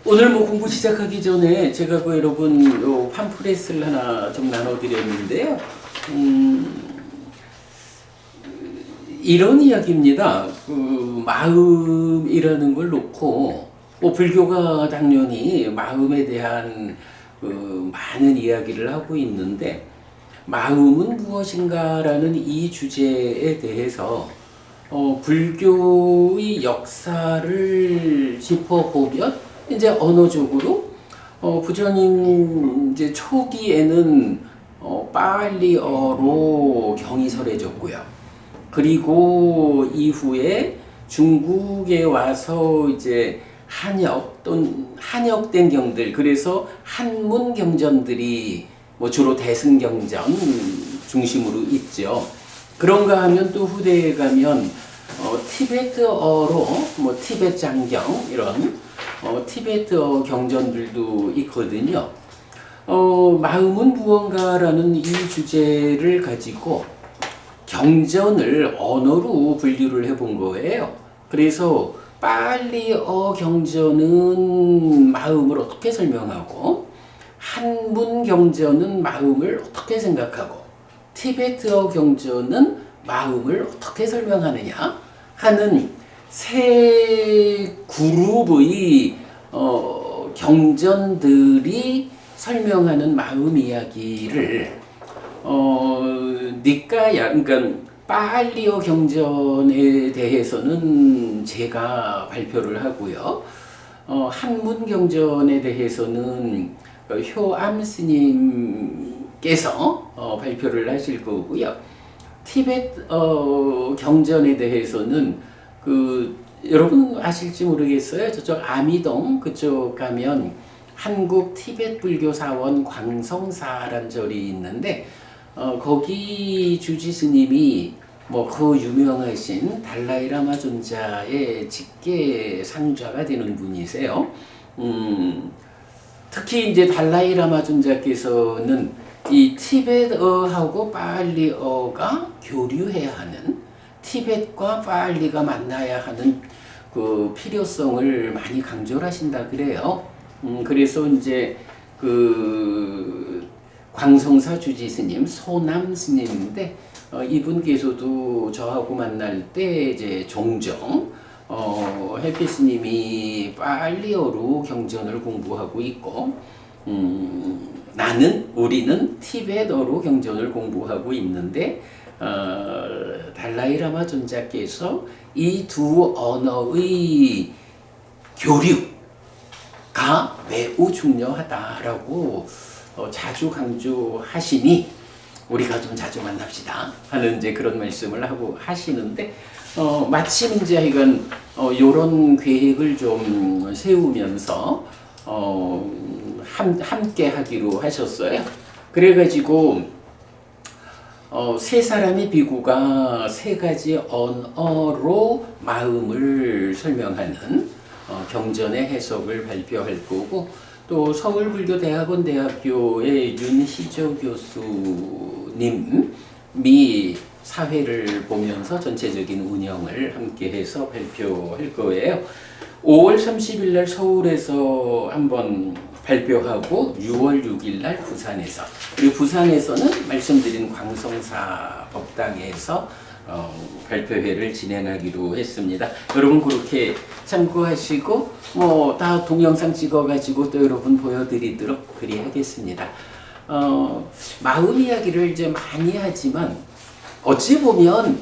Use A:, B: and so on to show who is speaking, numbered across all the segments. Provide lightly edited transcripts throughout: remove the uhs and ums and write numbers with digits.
A: 오늘 뭐 공부 시작하기 전에 제가 그 여러분 요 팜프렛을 하나 좀 나눠드렸는데요. 이런 이야기입니다. 그 마음이라는 걸 놓고 뭐 불교가 당연히 마음에 대한 그 많은 이야기를 하고 있는데 마음은 무엇인가라는 이 주제에 대해서 불교의 역사를 짚어보면 이제 언어적으로 부처님 이제 초기에는 빨리어로 경이 설해졌고요. 그리고 이후에 중국에 와서 이제 한역 또는 한역된 경들, 그래서 한문 경전들이 뭐 주로 대승경전 중심으로 있죠. 그런가 하면 또 후대에 가면 티베트어로 뭐 티베트 장경 이런 티베트어 경전들도 있거든요. 마음은 무언가라는 이 주제를 가지고 경전을 언어로 분류를 해본 거예요. 그래서 빨리어 경전은 마음을 어떻게 설명하고 한문 경전은 마음을 어떻게 생각하고 티베트어 경전은 마음을 어떻게 설명하느냐 하는 세 그룹의 경전들이 설명하는 마음 이야기를 니까야, 그러니까 빨리어 경전에 대해서는 제가 발표를 하고요. 한문 경전에 대해서는 효암 스님께서 발표를 하실 거고요. 티베트 경전에 대해서는 여러분 아실지 모르겠어요. 저쪽 아미동 그쪽 가면 한국 티베트 불교 사원 광성사란 절이 있는데 거기 주지 스님이 뭐 그 유명하신 달라이라마 존자의 직계 상좌가 되는 분이세요. 특히 이제 달라이라마 존자께서는 이 티베트어하고 빨리어가 교류해야 하는, 티베트과 빨리가 만나야 하는 그 필요성을 많이 강조를 하신다 그래요. 그래서 이제 그 광성사 주지 스님, 소남 스님인데 이분께서도 저하고 만날 때 이제 종종 해피 스님이 빨리어로 경전을 공부하고 있고 우리는 티베트어로 경전을 공부하고 있는데 달라이라마 존자께서 이 두 언어의 교류가 매우 중요하다라고 자주 강조하시니 우리가 좀 자주 만납시다 하는 이제 그런 말씀을 하고 하시는데 마침 이제 이건 요런 계획을 좀 세우면서 함께 하기로 하셨어요. 그래가지고 세 사람의 비구가 세 가지 언어로 마음을 설명하는 경전의 해석을 발표할 거고, 또 서울불교대학원대학교의 윤희조 교수님이 사회를 보면서 전체적인 운영을 함께해서 발표할 거예요. 5월 30일 날 서울에서 한번 발표하고 6월 6일 날 부산에서, 그리고 부산에서는 말씀드린 광성사 법당에서 발표회를 진행하기로 했습니다. 여러분 그렇게 참고하시고 뭐 다 동영상 찍어가지고 또 여러분 보여드리도록 그리하겠습니다. 마음 이야기를 이제 많이 하지만 어찌 보면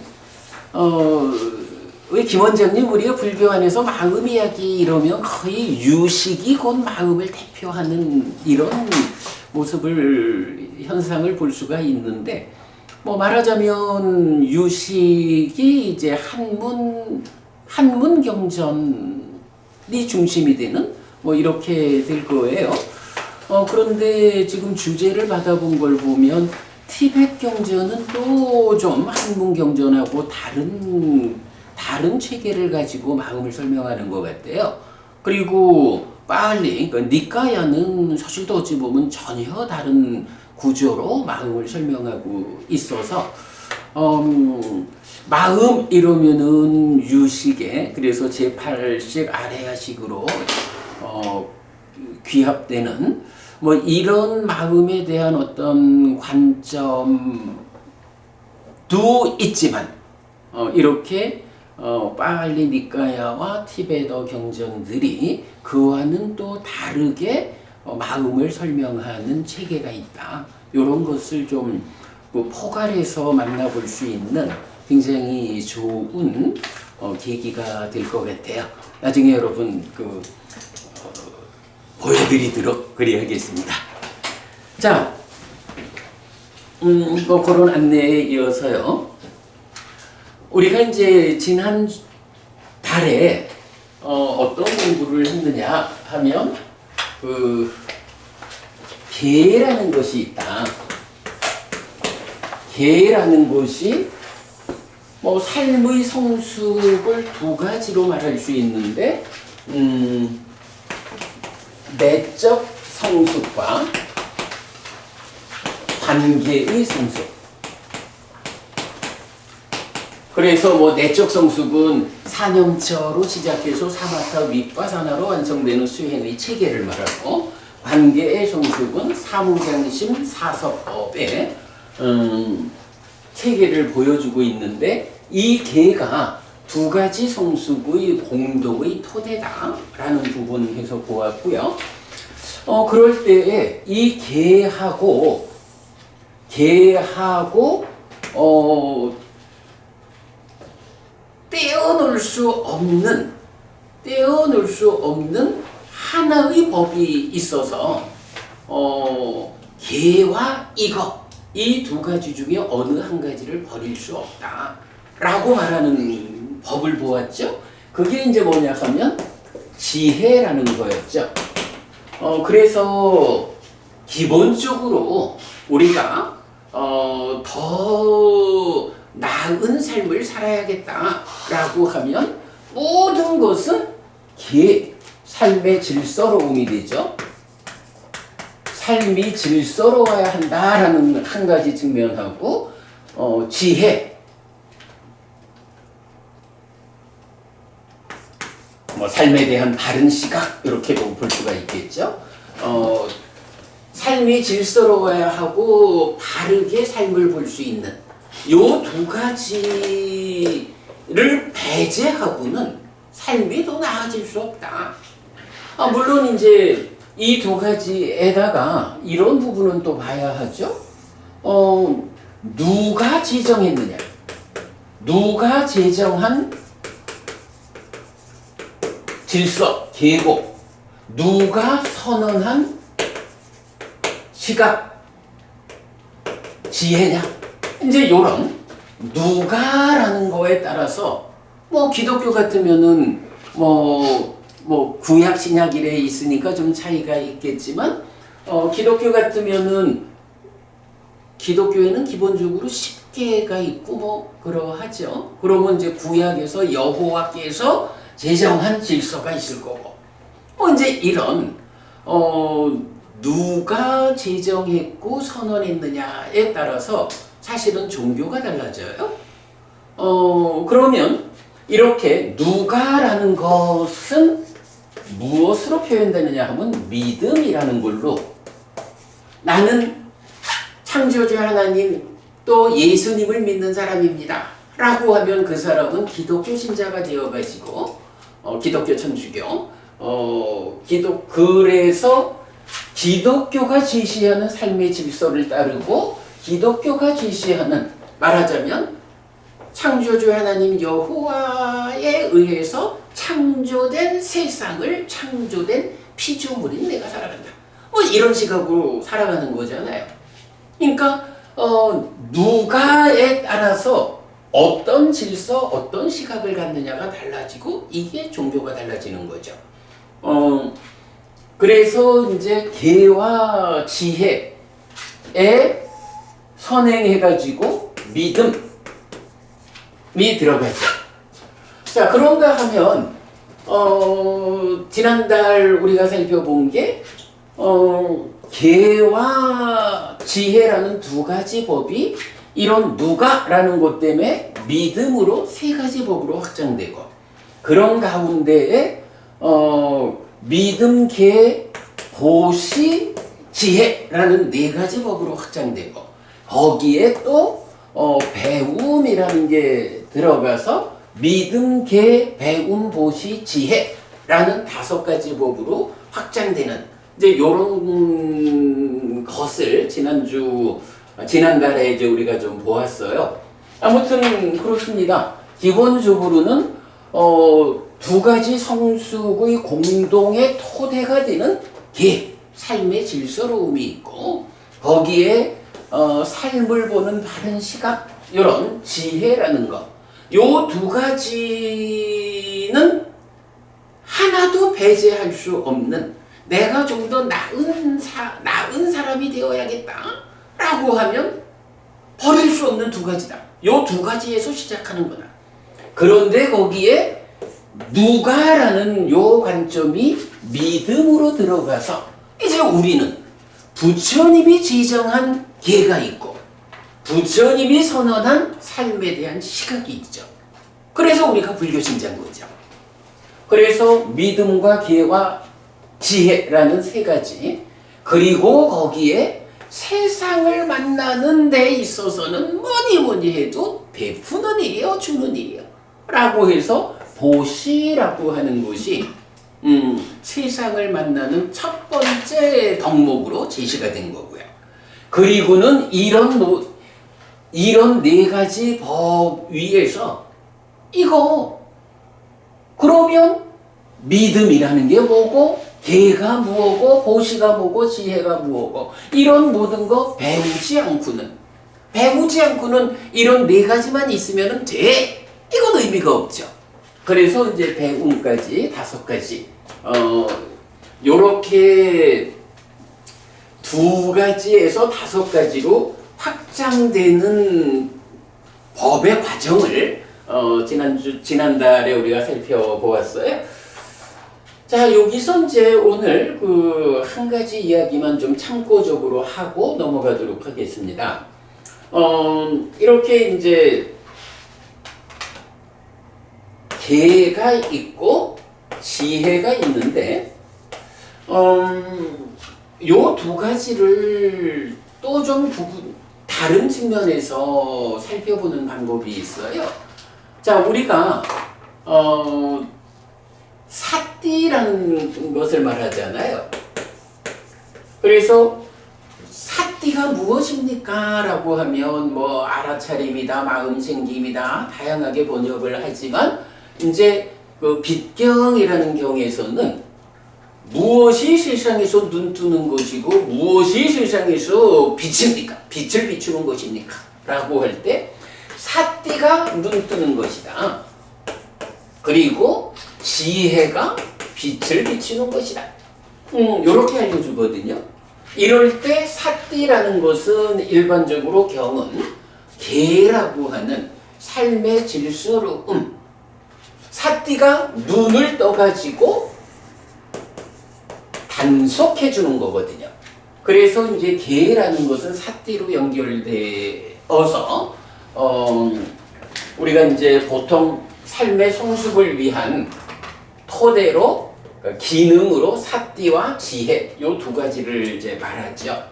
A: 왜 김원장님 우리가 불교 안에서 마음 이야기 이러면 거의 유식이 곧 마음을 대표하는 이런 모습을 현상을 볼 수가 있는데, 뭐 말하자면 유식이 이제 한문 경전이 중심이 되는 뭐 이렇게 될 거예요. 그런데 지금 주제를 받아본 걸 보면 티베트 경전은 또 좀 한문 경전하고 다른 체계를 가지고 마음을 설명하는 것 같아요. 그리고 빨리 니까야는 사실 또 어찌 보면 전혀 다른 구조로 마음을 설명하고 있어서 마음 이러면은 유식에, 그래서 제8식 아레아식으로 귀합되는 뭐 이런 마음에 대한 어떤 관점도 있지만 이렇게 빨리 니까야와 티베터 경전들이 그와는 또 다르게 마음을 설명하는 체계가 있다. 이런 것을 좀 포괄해서 만나볼 수 있는 굉장히 좋은 계기가 될 것 같아요. 나중에 여러분 보여드리도록 그리하겠습니다. 자, 그런 안내에 이어서요. 우리가 이제 지난 달에 어떤 공부를 했느냐 하면 개라는 것이 있다. 개라는 것이 뭐 삶의 성숙을 두 가지로 말할 수 있는데 내적 성숙과 관계의 성숙. 그래서 뭐 내적 성숙은 사념처로 시작해서 사마타 윗바사나로 완성되는 수행의 체계를 말하고, 관계의 성숙은 사무장심 사서법의 체계를 보여주고 있는데, 이 개가 두 가지 성숙의 공동의 토대다라는 부분에서 보았고요. 그럴 때에 이 개하고 떼어놓을 수 없는 하나의 법이 있어서 개와 이거 이 두 가지 중에 어느 한 가지를 버릴 수 없다라고 말하는 법을 보았죠. 그게 이제 뭐냐 하면 지혜라는 거였죠. 그래서 기본적으로 우리가 더 나은 삶을 살아야겠다라고 하면 모든 것은 삶의 질서로움이 되죠. 삶이 질서로워야 한다라는 한 가지 측면하고 지혜, 뭐 삶에 대한 바른 시각 이렇게도 볼 수가 있겠죠. 삶이 질서로워야 하고 바르게 삶을 볼 수 있는 요 두 가지를 배제하고는 삶이 더 나아질 수 없다. 물론 이제 이 두 가지에다가 이런 부분은 또 봐야 하죠. 누가 제정했느냐? 누가 제정한 질서, 계곡, 누가 선언한 시각, 지혜냐? 이제 요런 누가라는 거에 따라서 뭐 기독교 같으면은 뭐 구약 신약 이래 있으니까 좀 차이가 있겠지만 기독교 같으면은 기독교에는 기본적으로 10개가 있고 뭐 그러하죠. 그러면 이제 구약에서 여호와께서 제정한 질서가 있을 거고 이제 이런 누가 제정했고 선언했느냐에 따라서 사실은 종교가 달라져요. 그러면 이렇게 누가라는 것은 무엇으로 표현되느냐 하면 믿음이라는 걸로, 나는 창조주 하나님 또 예수님을 믿는 사람입니다 라고 하면 그 사람은 기독교 신자가 되어가지고 기독교 천주교 그래서 기독교가 제시하는 삶의 질서를 따르고 기독교가 제시하는, 말하자면 창조주 하나님 여호와에 의해서 창조된 세상을 창조된 피조물인 내가 살아간다. 이런 시각으로 살아가는 거잖아요. 그러니까 누가에 따라서 어떤 질서, 어떤 시각을 갖느냐가 달라지고 이게 종교가 달라지는 거죠. 그래서 이제 계와 지혜에 선행해가지고 믿음이 들어가죠. 자, 그런가 하면 지난달 우리가 살펴본 게 계와 지혜라는 두 가지 법이 이런 누가라는 것 때문에 믿음으로 세 가지 법으로 확장되고, 그런 가운데에 믿음, 계, 보시, 지혜라는 네 가지 법으로 확장되고 거기에 또 배움이라는 게 들어가서 믿음, 계, 배움, 보시, 지혜라는 5가지 법으로 확장되는 이제 이런 것을 지난달에 이제 우리가 좀 보았어요. 아무튼 그렇습니다. 기본적으로는 2가지 성숙의 공동의 토대가 되는 계, 삶의 질서로움이 있고 거기에 삶을 보는 바른 시각, 이런 지혜라는 것, 요 2가지는 하나도 배제할 수 없는, 내가 좀 더 나은 사람이 되어야겠다라고 하면 버릴 수 없는 2가지다. 요 2가지에서 시작하는 거다. 그런데 거기에 누가라는 요 관점이 믿음으로 들어가서 이제 우리는 부처님이 지정한 계가 있고 부처님이 선언한 삶에 대한 시각이 있죠. 그래서 우리가 불교 신자인 거죠. 그래서 믿음과 계와 지혜라는 3가지, 그리고 거기에 세상을 만나는 데 있어서는 뭐니 해도 베푸는 일이요, 주는 일이요 라고 해서 보시라고 하는 것이 세상을 만나는 첫 번째 덕목으로 제시가 된 거고요. 그리고는 이런 4가지 법 위에서 그러면 믿음이라는 게 뭐고, 계가 뭐고, 보시가 뭐고, 지혜가 뭐고, 이런 모든 거 배우지 않고는 이런 4가지만 있으면 돼. 이건 의미가 없죠. 그래서 이제 배움까지 5가지, 요렇게 2가지에서 5가지로 확장되는 법의 과정을 지난달에 우리가 살펴보았어요. 자, 여기서 이제 오늘 한 가지 이야기만 좀 참고적으로 하고 넘어가도록 하겠습니다. 이렇게 이제 계가 있고 지혜가 있는데, 요 2가지를 또 좀 다른 측면에서 살펴보는 방법이 있어요. 자, 우리가 사띠라는 것을 말하잖아요. 그래서 사띠가 무엇입니까? 라고 하면 뭐 알아차림이다, 마음생김이다, 다양하게 번역을 하지만 이제 그 빛경이라는 경에서는 무엇이 세상에서 눈뜨는 것이고 무엇이 세상에서 빛입니까? 빛을 비추는 것입니까? 라고 할 때 사띠가 눈뜨는 것이다. 그리고 지혜가 빛을 비추는 것이다. 요렇게 알려주거든요. 이럴 때 사띠라는 것은 일반적으로 경은 계라고 하는 삶의 질서로움, 사띠가 눈을 떠가지고 단속해주는 거거든요. 그래서 이제 계라는 것은 사띠로 연결되어서 우리가 이제 보통 삶의 성숙을 위한 토대로, 기능으로 사띠와 지혜, 요 2가지를 이제 말하죠.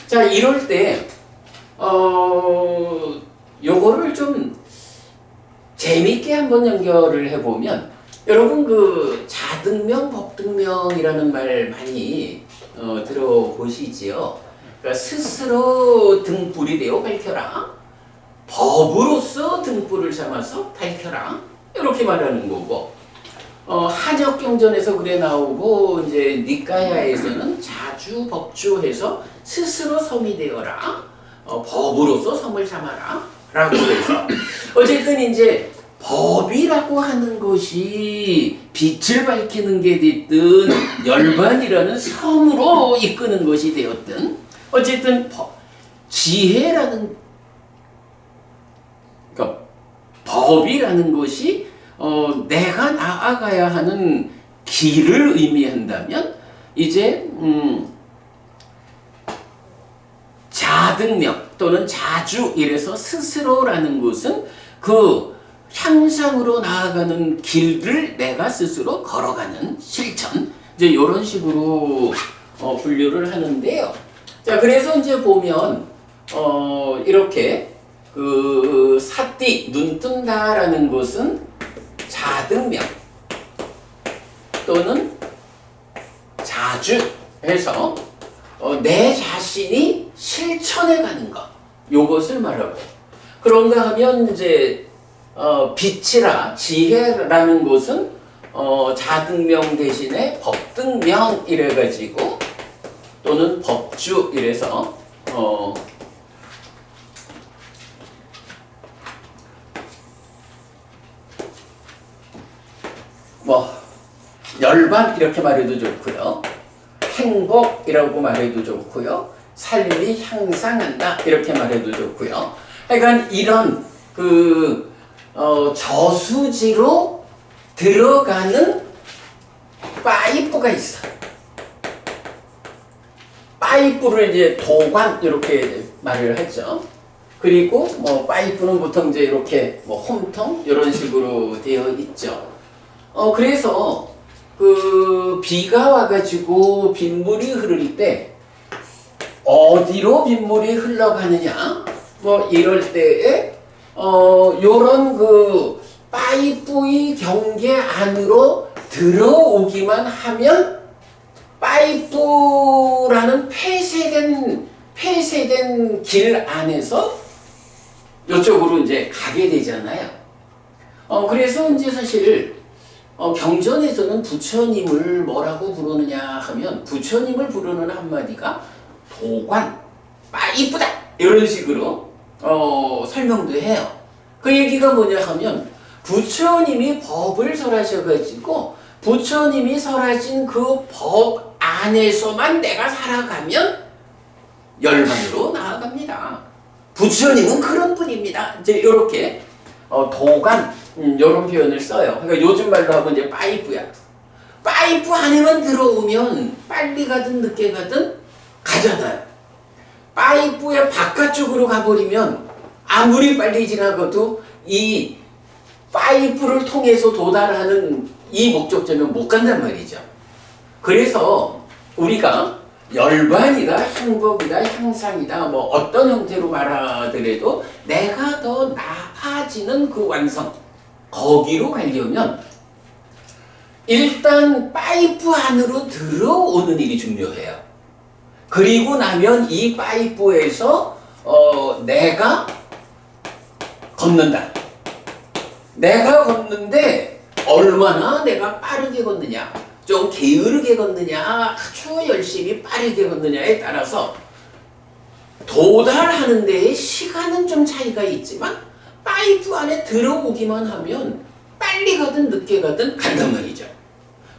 A: 자, 이럴 때 요거를 좀 재밌게 한번 연결을 해보면, 여러분 그 자등명, 법등명이라는 말 많이 들어보시지요. 그러니까 스스로 등불이 되어 밝혀라, 법으로서 등불을 삼아서 밝혀라, 이렇게 말하는 거고, 한역경전에서 그래 나오고, 이제 니까야에서는 자주 법주해서 스스로 섬이 되어라, 법으로서 섬을 삼아라 라고 해서, 어쨌든 이제 법이라고 하는 것이 빛을 밝히는 게 됐든 열반이라는 섬으로 이끄는 것이 되었든, 어쨌든 지혜라는, 그러니까 법이라는 것이 내가 나아가야 하는 길을 의미한다면, 이제 자등명 또는 자주, 이래서 스스로라는 것은 그 향상으로 나아가는 길을 내가 스스로 걸어가는 실천, 이제 이런 식으로 분류를 하는데요. 자, 그래서 이제 보면 이렇게 그 사띠 눈 뜬다라는 것은 자등명 또는 자주해서 내 자신이 실천해 가는 것, 요것을 말하고, 그런가 하면 이제 빛이라 지혜라는 것은 자등명 대신에 법등명 이래가지고 또는 법주 이래서 뭐 열반 이렇게 말해도 좋고요, 행복이라고 말해도 좋고요, 삶이 향상한다 이렇게 말해도 좋고요. 하여간 이런 그 저수지로 들어가는 파이프가 있어. 파이프를 이제 도관 이렇게 말을 하죠. 그리고 뭐 파이프는 보통 이제 이렇게 뭐 홈통 이런 식으로 되어 있죠. 그래서 그 비가 와가지고 빗물이 흐를 때 어디로 빗물이 흘러가느냐 뭐 이럴 때에 요런 그 파이프의 경계 안으로 들어오기만 하면 파이프라는 폐쇄된 길 안에서 이쪽으로 이제 가게 되잖아요. 그래서 이제 사실 경전에서는 부처님을 뭐라고 부르느냐 하면 부처님을 부르는 한마디가 도관, 파이프다 이런 식으로 설명도 해요. 그 얘기가 뭐냐 하면 부처님이 법을 설하셔가지고 부처님이 설하신 그 법 안에서만 내가 살아가면 열반으로 나아갑니다. 부처님은 그런 분입니다. 이제 이렇게 도관 이런 표현을 써요. 그러니까 요즘 말로 하면 이제 파이프야. 파이프 안에만 들어오면 빨리 가든 늦게 가든 가잖아요. 파이프의 바깥쪽으로 가버리면 아무리 빨리 지나가도 이 파이프를 통해서 도달하는 이 목적점에 못 간단 말이죠. 그래서 우리가 열반이다, 행복이다, 향상이다, 뭐 어떤 형태로 말하더라도 내가 더 나아지는 그 완성, 거기로 가려면 일단 파이프 안으로 들어오는 일이 중요해요. 그리고 나면 이 파이프에서 내가 걷는다. 내가 걷는데 얼마나 내가 빠르게 걷느냐, 좀 게으르게 걷느냐, 아주 열심히 빠르게 걷느냐에 따라서 도달하는 데에 시간은 좀 차이가 있지만 파이프 안에 들어오기만 하면 빨리 가든 늦게 가든 간단 말이죠.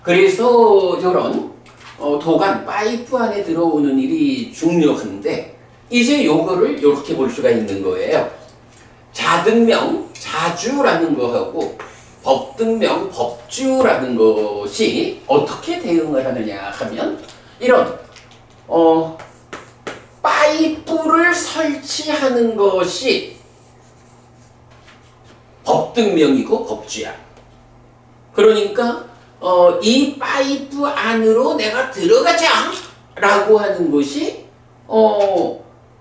A: 그래서 이런 도관, 파이프 안에 들어오는 일이 중요한데 이제 요거를 이렇게 볼 수가 있는 거예요. 자등명, 자주라는 거하고 법등명, 법주라는 것이 어떻게 대응을 하느냐 하면 이런 파이프를 설치하는 것이 법등명이고 법주야. 그러니까 이 파이프 안으로 내가 들어가자 라고 하는 것이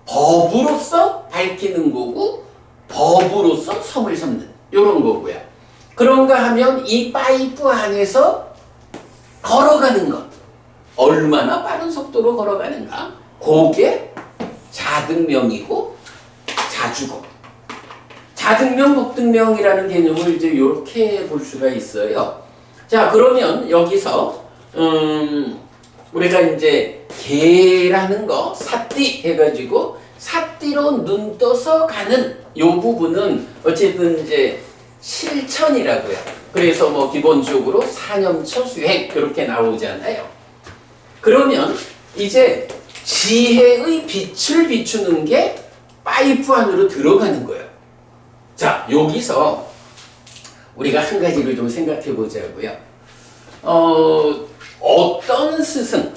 A: 법으로서 밝히는 거고 법으로서 성을 삼는 이런 거고요. 그런가 하면 이 파이프 안에서 걸어가는 것, 얼마나 빠른 속도로 걸어가는가, 그게 자등명이고 자주고, 자등명, 법등명이라는 개념을 이제 이렇게 볼 수가 있어요. 자, 그러면 여기서 우리가 이제 개라는 거, 사띠 해가지고 사띠로 눈 떠서 가는 요 부분은 어쨌든 이제 실천이라고요. 그래서 뭐 기본적으로 사념처 수행 이렇게 나오잖아요. 그러면 이제 지혜의 빛을 비추는 게 파이프 안으로 들어가는 거예요. 자, 여기서 우리가 한 가지를 좀 생각해 보자고요. 어떤 스승,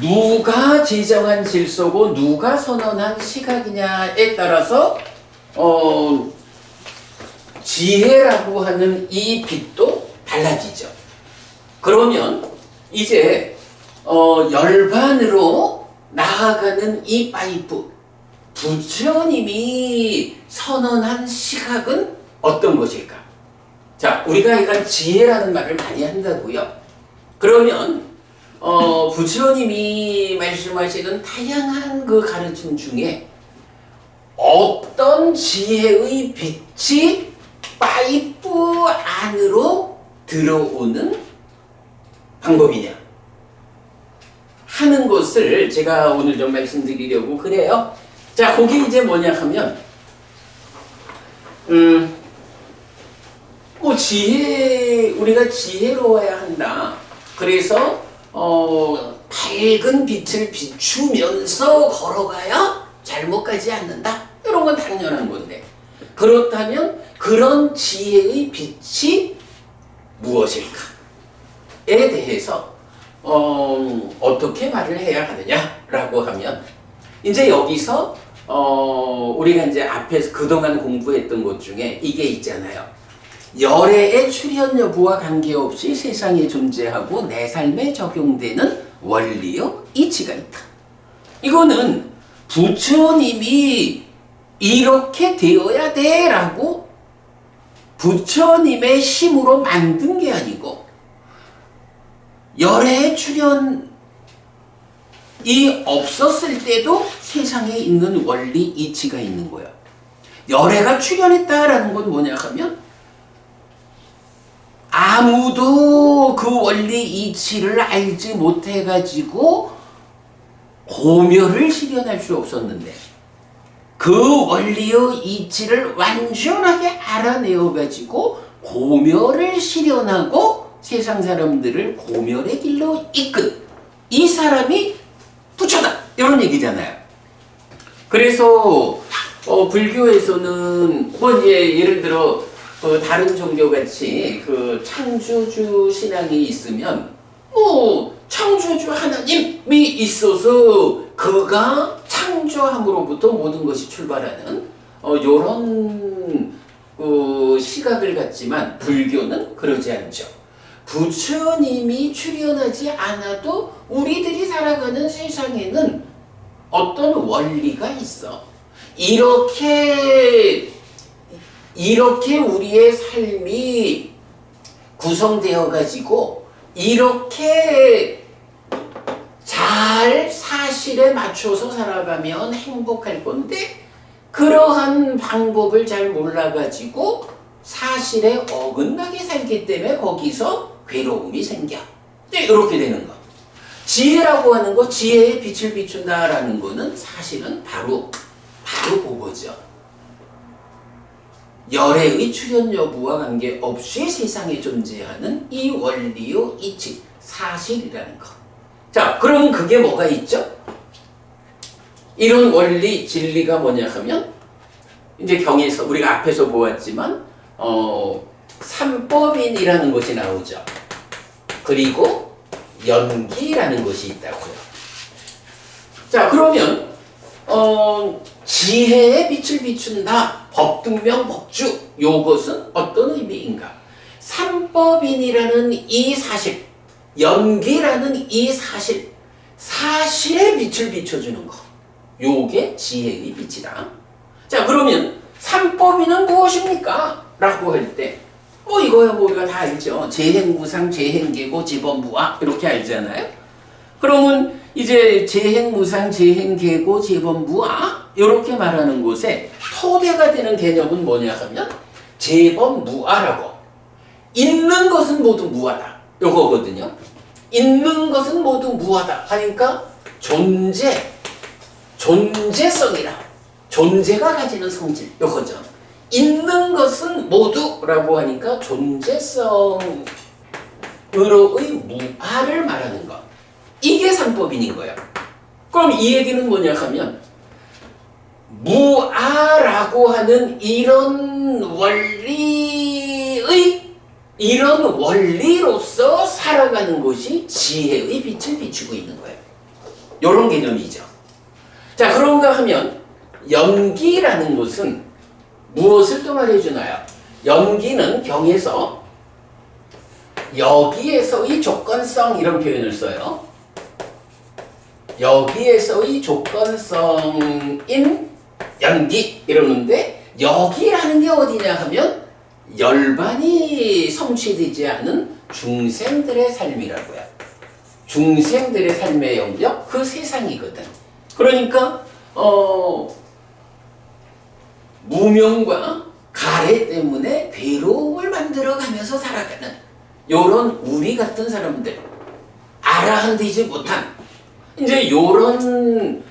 A: 누가 지정한 질서고 누가 선언한 시각이냐에 따라서 지혜라고 하는 이 빛도 달라지죠. 그러면 이제 열반으로 나아가는 이 파이프, 부처님이 선언한 시각은 어떤 것일까? 자, 우리가 이건 지혜라는 말을 많이 한다고요. 그러면 부처님이 말씀하시는 다양한 그 가르침 중에 어떤 지혜의 빛이 파이프 안으로 들어오는 방법이냐 하는 것을 제가 오늘 좀 말씀드리려고 그래요. 자, 그게 이제 뭐냐 하면 뭐 우리가 지혜로워야 한다. 그래서 밝은 빛을 비추면서 걸어가야 잘못 가지 않는다. 이런 건 당연한 건데, 그렇다면 그런 지혜의 빛이 무엇일까에 대해서 어떻게 말을 해야 하느냐라고 하면, 이제 여기서 우리가 이제 앞에서 그동안 공부했던 것 중에 이게 있잖아요. 열애의 출현 여부와 관계없이 세상에 존재하고 내 삶에 적용되는 원리요 이치가 있다. 이거는 부처님이 이렇게 되어야 돼 라고 부처님의 힘으로 만든 게 아니고, 열애의 출현이 없었을 때도 세상에 있는 원리 이치가 있는 거야. 열애가 출현했다라는 건 뭐냐 하면, 아무도 그 원리 이치를 알지 못해가지고 고멸을 실현할 수 없었는데, 그 원리의 이치를 완전하게 알아내어가지고 고멸을 실현하고 세상 사람들을 고멸의 길로 이끈 이 사람이 부처다, 이런 얘기잖아요. 그래서 불교에서는 뭐 이제 예를 들어 다른 종교 같이 그 창조주 신앙이 있으면 뭐 창조주 하나님이 있어서 그가 창조함으로부터 모든 것이 출발하는 요런 시각을 갖지만, 불교는 그러지 않죠. 부처님이 출현하지 않아도 우리들이 살아가는 세상에는 어떤 원리가 있어. 이렇게 우리의 삶이 구성되어 가지고 이렇게 잘 사실에 맞춰서 살아가면 행복할 건데, 그러한 방법을 잘 몰라가지고 사실에 어긋나게 살기 때문에 거기서 괴로움이 생겨. 이렇게 되는 거. 지혜라고 하는 거, 지혜의 빛을 비춘다라는 거는 사실은 바로 그거죠. 열애의 출현 여부와 관계없이 세상에 존재하는 이 원리요 이치, 사실이라는 것. 자, 그럼 그게 뭐가 있죠? 이런 원리, 진리가 뭐냐 하면, 이제 경에서 우리가 앞에서 보았지만 삼법인이라는 것이 나오죠. 그리고 연기라는 것이 있다고요. 자, 그러면 지혜의 빛을 비춘다, 법등명 법주, 요것은 어떤 의미인가? 삼법인이라는 이 사실, 연기라는 이 사실, 사실의 빛을 비춰주는 것, 요게 지혜의 빛이다. 자, 그러면 삼법인은 무엇입니까? 라고 할 때 이거야 뭐 우리가 다 알죠. 재행무상, 재행계고, 재범무아, 이렇게 알잖아요. 그러면 이제 재행무상, 재행계고, 재범무아 이렇게 말하는 곳에 토대가 되는 개념은 뭐냐 하면 재범무아라고, 있는 것은 모두 무하다, 요거거든요. 있는 것은 모두 무하다 하니까 존재성이라, 존재가 가지는 성질, 요거죠. 있는 것은 모두라고 하니까 존재성으로의 무아를 말하는 것, 이게 삼법인인 거예요. 그럼 이 얘기는 뭐냐 하면, 무아라고 하는 이런 원리로서 살아가는 것이 지혜의 빛을 비추고 있는 거예요. 이런 개념이죠. 자, 그런가 하면 연기라는 것은 무엇을 또 말해주나요? 연기는 경에서 여기에서의 조건성, 이런 표현을 써요. 여기에서의 조건성인 연기 이러는데 여기라는 게 어디냐 하면 열반이 성취되지 않은 중생들의 삶이라고요. 중생들의 삶의 영역 그 세상이거든. 그러니까 무명과 가래 때문에 괴로움을 만들어가면서 살아가는 요런 우리 같은 사람들 아라한되지 못한 이제 요런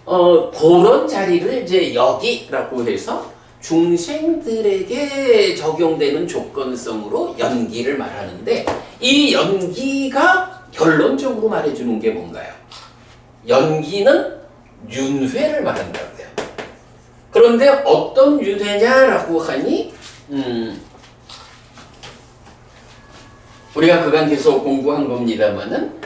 A: 그런 자리를 이제 여기라고 해서 중생들에게 적용되는 조건성으로 연기를 말하는데 이 연기가 결론적으로 말해주는 게 뭔가요? 연기는 윤회를 말한다고요. 그런데 어떤 윤회냐라고 하니 우리가 그간 계속 공부한 겁니다만은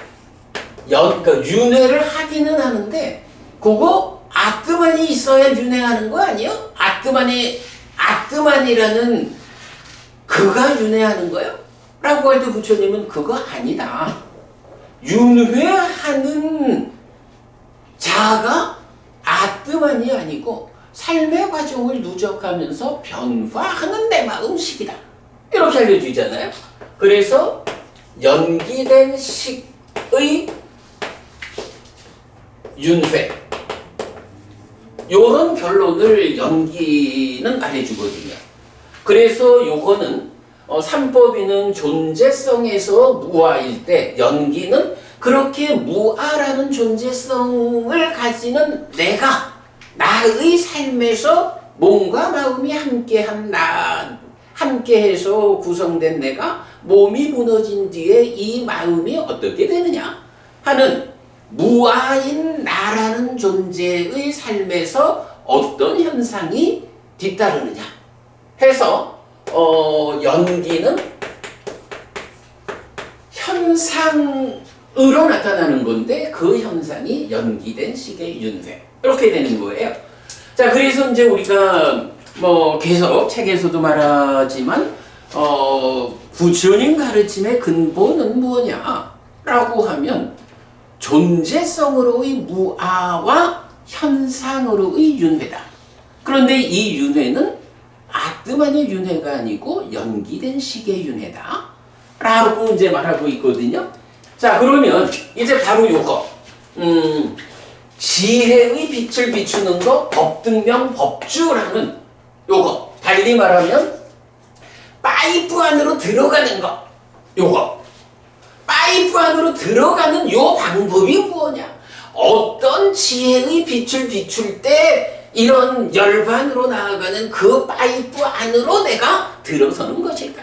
A: 그러니까 윤회를 하기는 하는데 그거 아트만이 있어야 윤회하는 거 아니요? 아트만이라는 그가 윤회하는 거요? 라고 할 때 부처님은 그거 아니다. 윤회하는 자가 아트만이 아니고 삶의 과정을 누적하면서 변화하는 내 마음식이다. 이렇게 알려주잖아요. 그래서 연기된 식의 윤회 요런 결론을 연기는 말해주거든요. 그래서 요거는 삼법인은 존재성에서 무아일 때 연기는 그렇게 무아라는 존재성을 가지는 내가 나의 삶에서 몸과 마음이 함께해서 구성된 내가 몸이 무너진 뒤에 이 마음이 어떻게 되느냐 하는 무아인 나라는 존재의 삶에서 어떤 현상이 뒤따르느냐 해서 연기는 현상으로 나타나는 건데 그 현상이 연기된 식의 윤회 이렇게 되는 거예요. 자, 그래서 이제 우리가 계속 책에서도 말하지만 부처님 가르침의 근본은 무엇냐라고 하면 존재성으로의 무아와 현상으로의 윤회다. 그런데 이 윤회는 아트만의 윤회가 아니고 연기된 식의 윤회다. 라고 이제 말하고 있거든요. 자, 그러면 이제 바로 요거. 지혜의 빛을 비추는 거, 법등명 법주라는 요거. 달리 말하면 파이프 안으로 들어가는 거. 요거. 파이프 안으로 들어가는 요 방법이 뭐냐? 어떤 지혜의 빛을 비출 때 이런 열반으로 나아가는 그 파이프 안으로 내가 들어서는 것일까?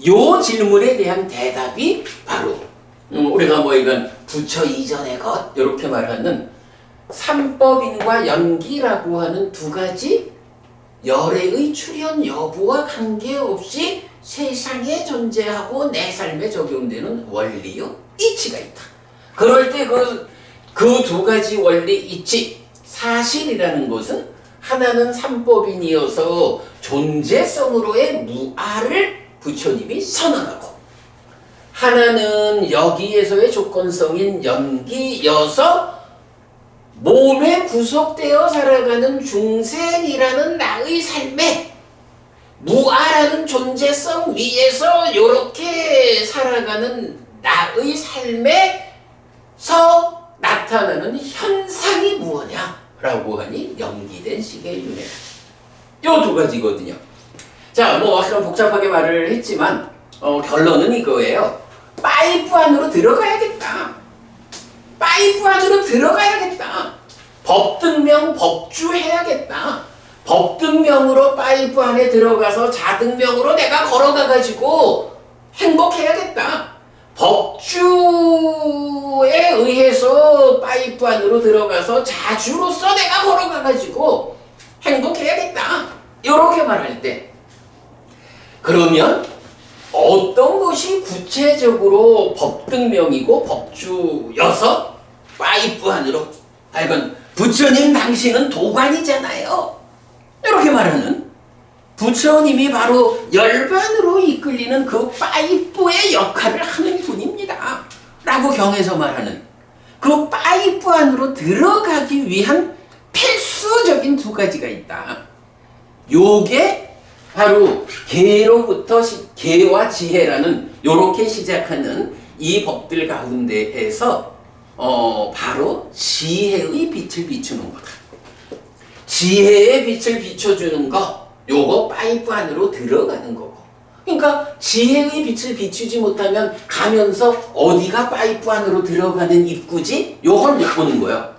A: 요 질문에 대한 대답이 바로 우리가 이건 부처 이전의 것 이렇게 말하는 삼법인과 연기라고 하는 두 가지 열애의 출현 여부와 관계없이 세상에 존재하고 내 삶에 적용되는 원리요 이치가 있다. 그럴 때 그 두 가지 원리 이치 사실이라는 것은 하나는 삼법인이어서 존재성으로의 무아를 부처님이 선언하고 하나는 여기에서의 조건성인 연기여서 몸에 구속되어 살아가는 중생이라는 나의 삶에 무아라는 존재성 위에서 이렇게 살아가는 나의 삶에서 나타나는 현상이 무엇냐라고 하니 연기된 식의 윤회. 요 두 가지거든요. 자, 약간 복잡하게 말을 했지만 결론은 이거예요. 파이프 안으로 들어가야겠다. 파이프 안으로 들어가야겠다. 법등명 법주 해야겠다. 법등명으로 파이프 안에 들어가서 자등명으로 내가 걸어가가지고 행복해야겠다. 법주에 의해서 파이프 안으로 들어가서 자주로서 내가 걸어가가지고 행복해야겠다. 이렇게 말할 때 그러면 어떤 것이 구체적으로 법등명이고 법주여서 파이프 안으로 이건 부처님 당신은 도관이잖아요. 이렇게 말하는 부처님이 바로 열반으로 이끌리는 그 파이프의 역할을 하는 분입니다. 라고 경에서 말하는 그 파이프 안으로 들어가기 위한 필수적인 두 가지가 있다. 요게 바로 개와 지혜라는 요렇게 시작하는 이 법들 가운데에서 바로 지혜의 빛을 비추는 거다. 지혜의 빛을 비춰주는 거, 요거 파이프 안으로 들어가는 거고. 그러니까 지혜의 빛을 비추지 못하면 가면서 어디가 파이프 안으로 들어가는 입구지? 요걸 못 보는 거야.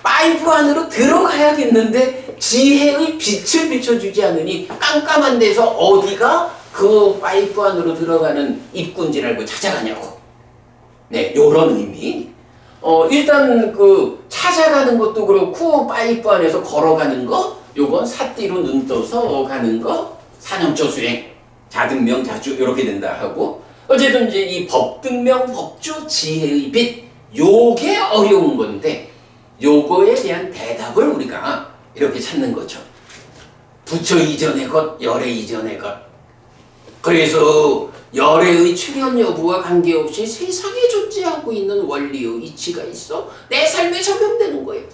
A: 파이프 안으로 들어가야겠는데 지혜의 빛을 비춰주지 않으니 깜깜한 데서 어디가 그 파이프 안으로 들어가는 입구인지를 알고 찾아가냐고. 네, 요런 의미. 일단 그 찾아가는 것도 그렇고 파이프 안에서 걸어가는 거, 요건 사띠로 눈 떠서 가는 거, 사념초 수행, 자등명, 자주 이렇게 된다 하고, 어쨌든 이제 이 법등명, 법주, 지혜의 빛, 요게 어려운 건데 요거에 대한 대답을 우리가 이렇게 찾는 거죠. 부처 이전의 것, 열애 이전의 것. 그래서 열애의 출현 여부와 관계없이 세상에 존재하고 있는 원리의 이치가 있어 내 삶에 적용되는 거예요.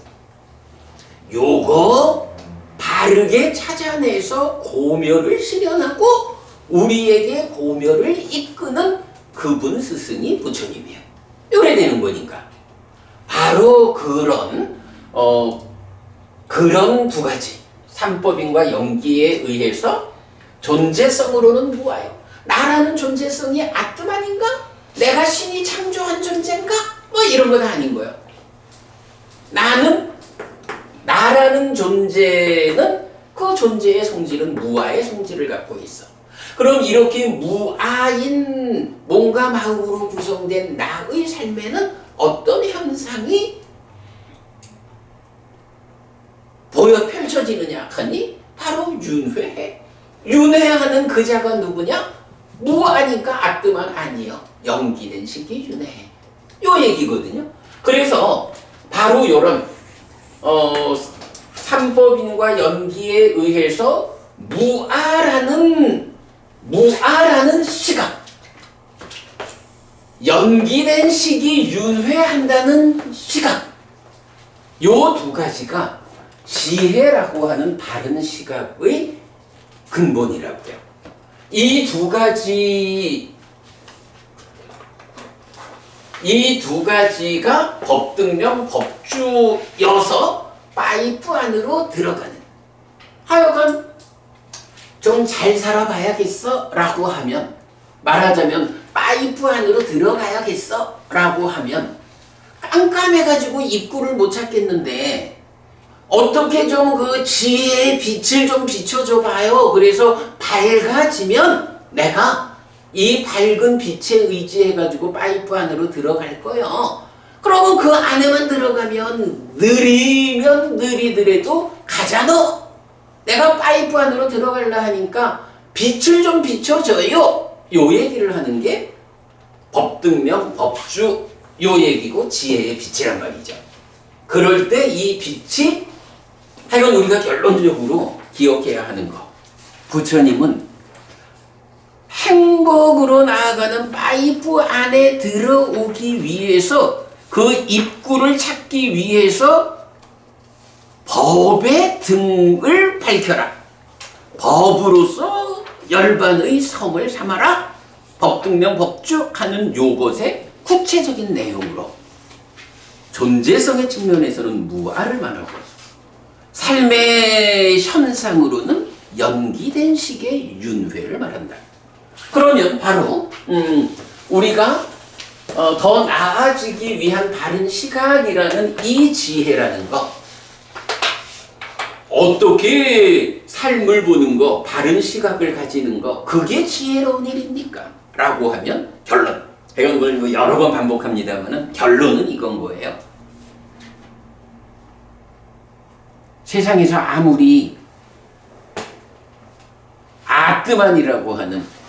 A: 요거 바르게 찾아내서 고멸을 실현하고 우리에게 고멸을 이끄는 그분 스승이 부처님이에요. 이래 되는 거니까 바로 그런 두 가지 삼법인과 연기에 의해서 존재성으로는 무아요. 나라는 존재성이 아트만인가? 내가 신이 창조한 존재인가? 뭐 이런 건 아닌 거예요. 나라는 존재는 그 존재의 성질은 무아의 성질을 갖고 있어. 그럼 이렇게 무아인 몸과 마음으로 구성된 나의 삶에는 어떤 현상이 펼쳐지느냐 하니 바로 윤회해. 윤회하는 그 자가 누구냐? 무아니까 아뜨만 아니요. 연기된 식이 윤회해. 요 얘기거든요. 그래서 바로 요런 삼법인과 연기에 의해서 무아라는 시각, 연기된 식이 윤회한다는 시각, 요 두 가지가 지혜라고 하는 바른 시각의 근본이라고요. 이 두 가지가 법등명 법주여서 파이프 안으로 들어가는. 하여간 좀 잘 살아봐야겠어 라고 하면, 말하자면 파이프 안으로 들어가야겠어 라고 하면 깜깜해가지고 입구를 못 찾겠는데 어떻게 좀 그 지혜의 빛을 좀 비춰줘 봐요. 그래서 밝아지면 내가 이 밝은 빛에 의지해가지고 파이프 안으로 들어갈 거요. 그러면 그 안에만 들어가면 느리면 느리더라도 가잖아. 내가 파이프 안으로 들어가려 하니까 빛을 좀 비춰줘요. 요 얘기를 하는 게 법등명, 법주 요 얘기고 지혜의 빛이란 말이죠. 그럴 때 이 빛이 하여간 우리가 결론적으로 기억해야 하는 거. 부처님은 행복으로 나아가는 파이프 안에 들어오기 위해서 그 입구를 찾기 위해서 법의 등을 밝혀라. 법으로서 열반의 섬을 삼아라. 법등명 법주 하는 요것의 구체적인 내용으로 존재성의 측면에서는 무아를 말하고 삶의 현상으로는 연기된 식의 윤회를 말한다. 그러면 바로 우리가 더 나아지기 위한 바른 시각이라는 이 지혜라는 거, 어떻게 삶을 보는 거, 바른 시각을 가지는 거, 그게 지혜로운 일입니까? 라고 하면 결론. 제가 이걸 여러 번 반복합니다만 결론은 이건 거예요. 세상에서 아무리 아뜨만이라고 하는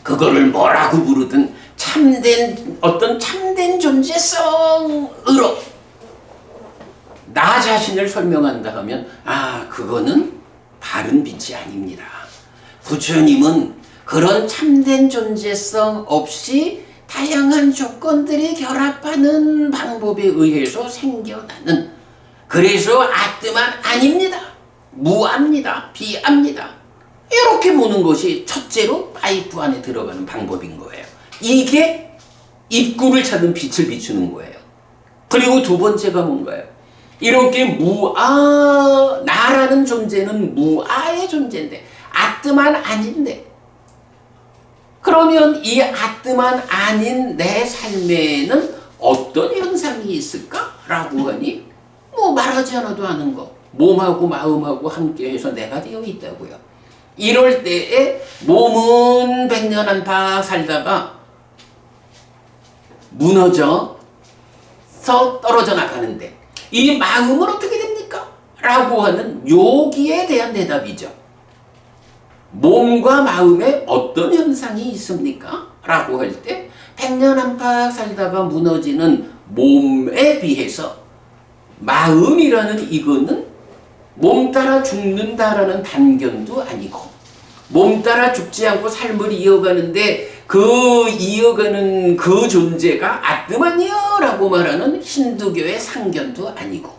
A: 그거를 뭐라고 부르든 참된 존재성으로 나 자신을 설명한다 하면 그거는 바른 빛이 아닙니다. 부처님은 그런 참된 존재성 없이 다양한 조건들이 결합하는 방법에 의해서 생겨나는, 그래서 아뜨만 아닙니다. 무아입니다. 비아입니다. 이렇게 보는 것이 첫째로 파이프 안에 들어가는 방법인 거예요. 이게 입구를 찾는 빛을 비추는 거예요. 그리고 두 번째가 뭔가요? 이렇게 무아, 나라는 존재는 무아의 존재인데 아뜨만 아닌데, 그러면 이 아뜨만 아닌 내 삶에는 어떤 현상이 있을까라고 하니 뭐 말하지 않아도 아는 거, 몸하고 마음하고 함께해서 내가 되어 있다고요. 이럴 때에 몸은 100년 한파 살다가 무너져서 떨어져 나가는데 이 마음은 어떻게 됩니까? 라고 하는 여기에 대한 대답이죠. 몸과 마음에 어떤 현상이 있습니까? 라고 할 때 100년 한파 살다가 무너지는 몸에 비해서 마음이라는 이거는 몸 따라 죽는다라는 단견도 아니고, 몸 따라 죽지 않고 삶을 이어가는데 그 이어가는 그 존재가 아뜨만이여라고 말하는 힌두교의 상견도 아니고,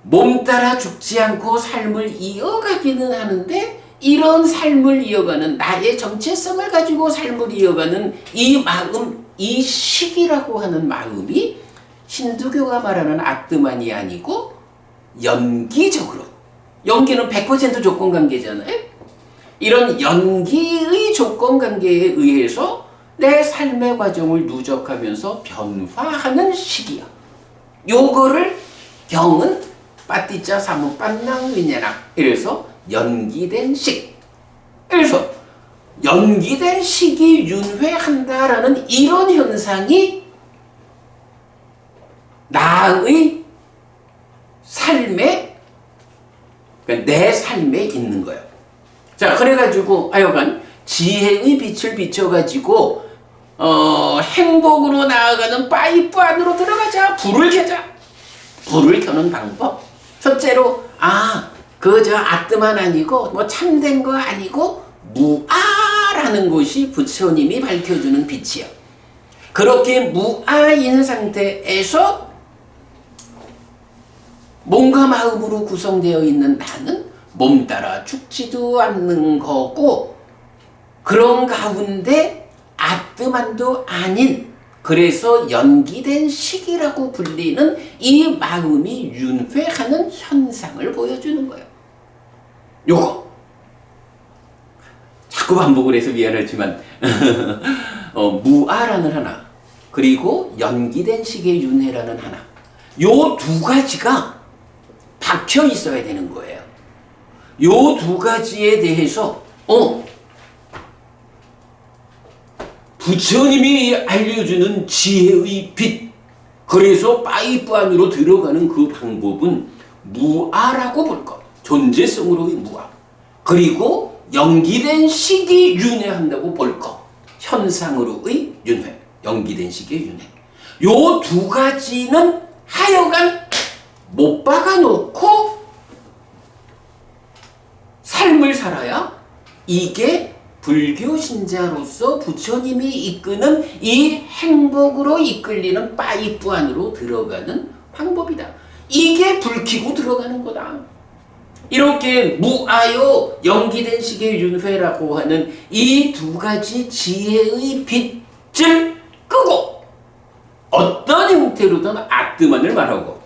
A: 몸 따라 죽지 않고 삶을 이어가기는 하는데 이런 삶을 이어가는, 나의 정체성을 가지고 삶을 이어가는 이 마음, 이 식이라고 하는 마음이 힌두교가 말하는 아뜨만이 아니고 연기적으로, 연기는 100% 조건관계잖아요. 이런 연기의 조건관계에 의해서 내 삶의 과정을 누적하면서 변화하는 식이야. 요거를 경은 빠띠자 사무 빤낭 위냐락, 이래서 연기된 식, 그래서 연기된 식이 윤회한다라는 이런 현상이 나의 삶에, 그러니까 내 삶에 있는 거예요. 자, 그래가지고 하여간 지혜의 빛을 비춰가지고 행복으로 나아가는 파이프 안으로 들어가자. 불을 켜자. 불을 켜는 방법. 첫째로 그저 아뜨만 아니고 뭐 참된 거 아니고 무아라는 것이 부처님이 밝혀주는 빛이요. 그렇게 무아인 상태에서 몸과 마음으로 구성되어 있는 나는 몸 따라 죽지도 않는 거고, 그런 가운데 아뜨만도 아닌, 그래서 연기된 식이라고 불리는 이 마음이 윤회하는 현상을 보여주는 거예요. 요거 자꾸 반복을 해서 미안하지만 무아라는 하나, 그리고 연기된 식의 윤회라는 하나, 요 두 가지가 박혀 있어야 되는 거예요. 요 두 가지에 대해서 부처님이 알려주는 지혜의 빛, 그래서 파이프 안으로 들어가는 그 방법은 무아라고 볼 것, 존재성으로의 무아, 그리고 연기된 식이 윤회한다고 볼 것, 현상으로의 윤회, 연기된 식의 윤회. 요 두 가지는 하여간 못 박아놓고 삶을 살아야 이게 불교 신자로서 부처님이 이끄는 이 행복으로 이끌리는 파이프 안으로 들어가는 방법이다. 이게 불 켜고 들어가는 거다. 이렇게 무아요, 연기된 식의 윤회라고 하는 이 두 가지 지혜의 빛을 끄고 어떤 형태로든 아뜨만을 말하고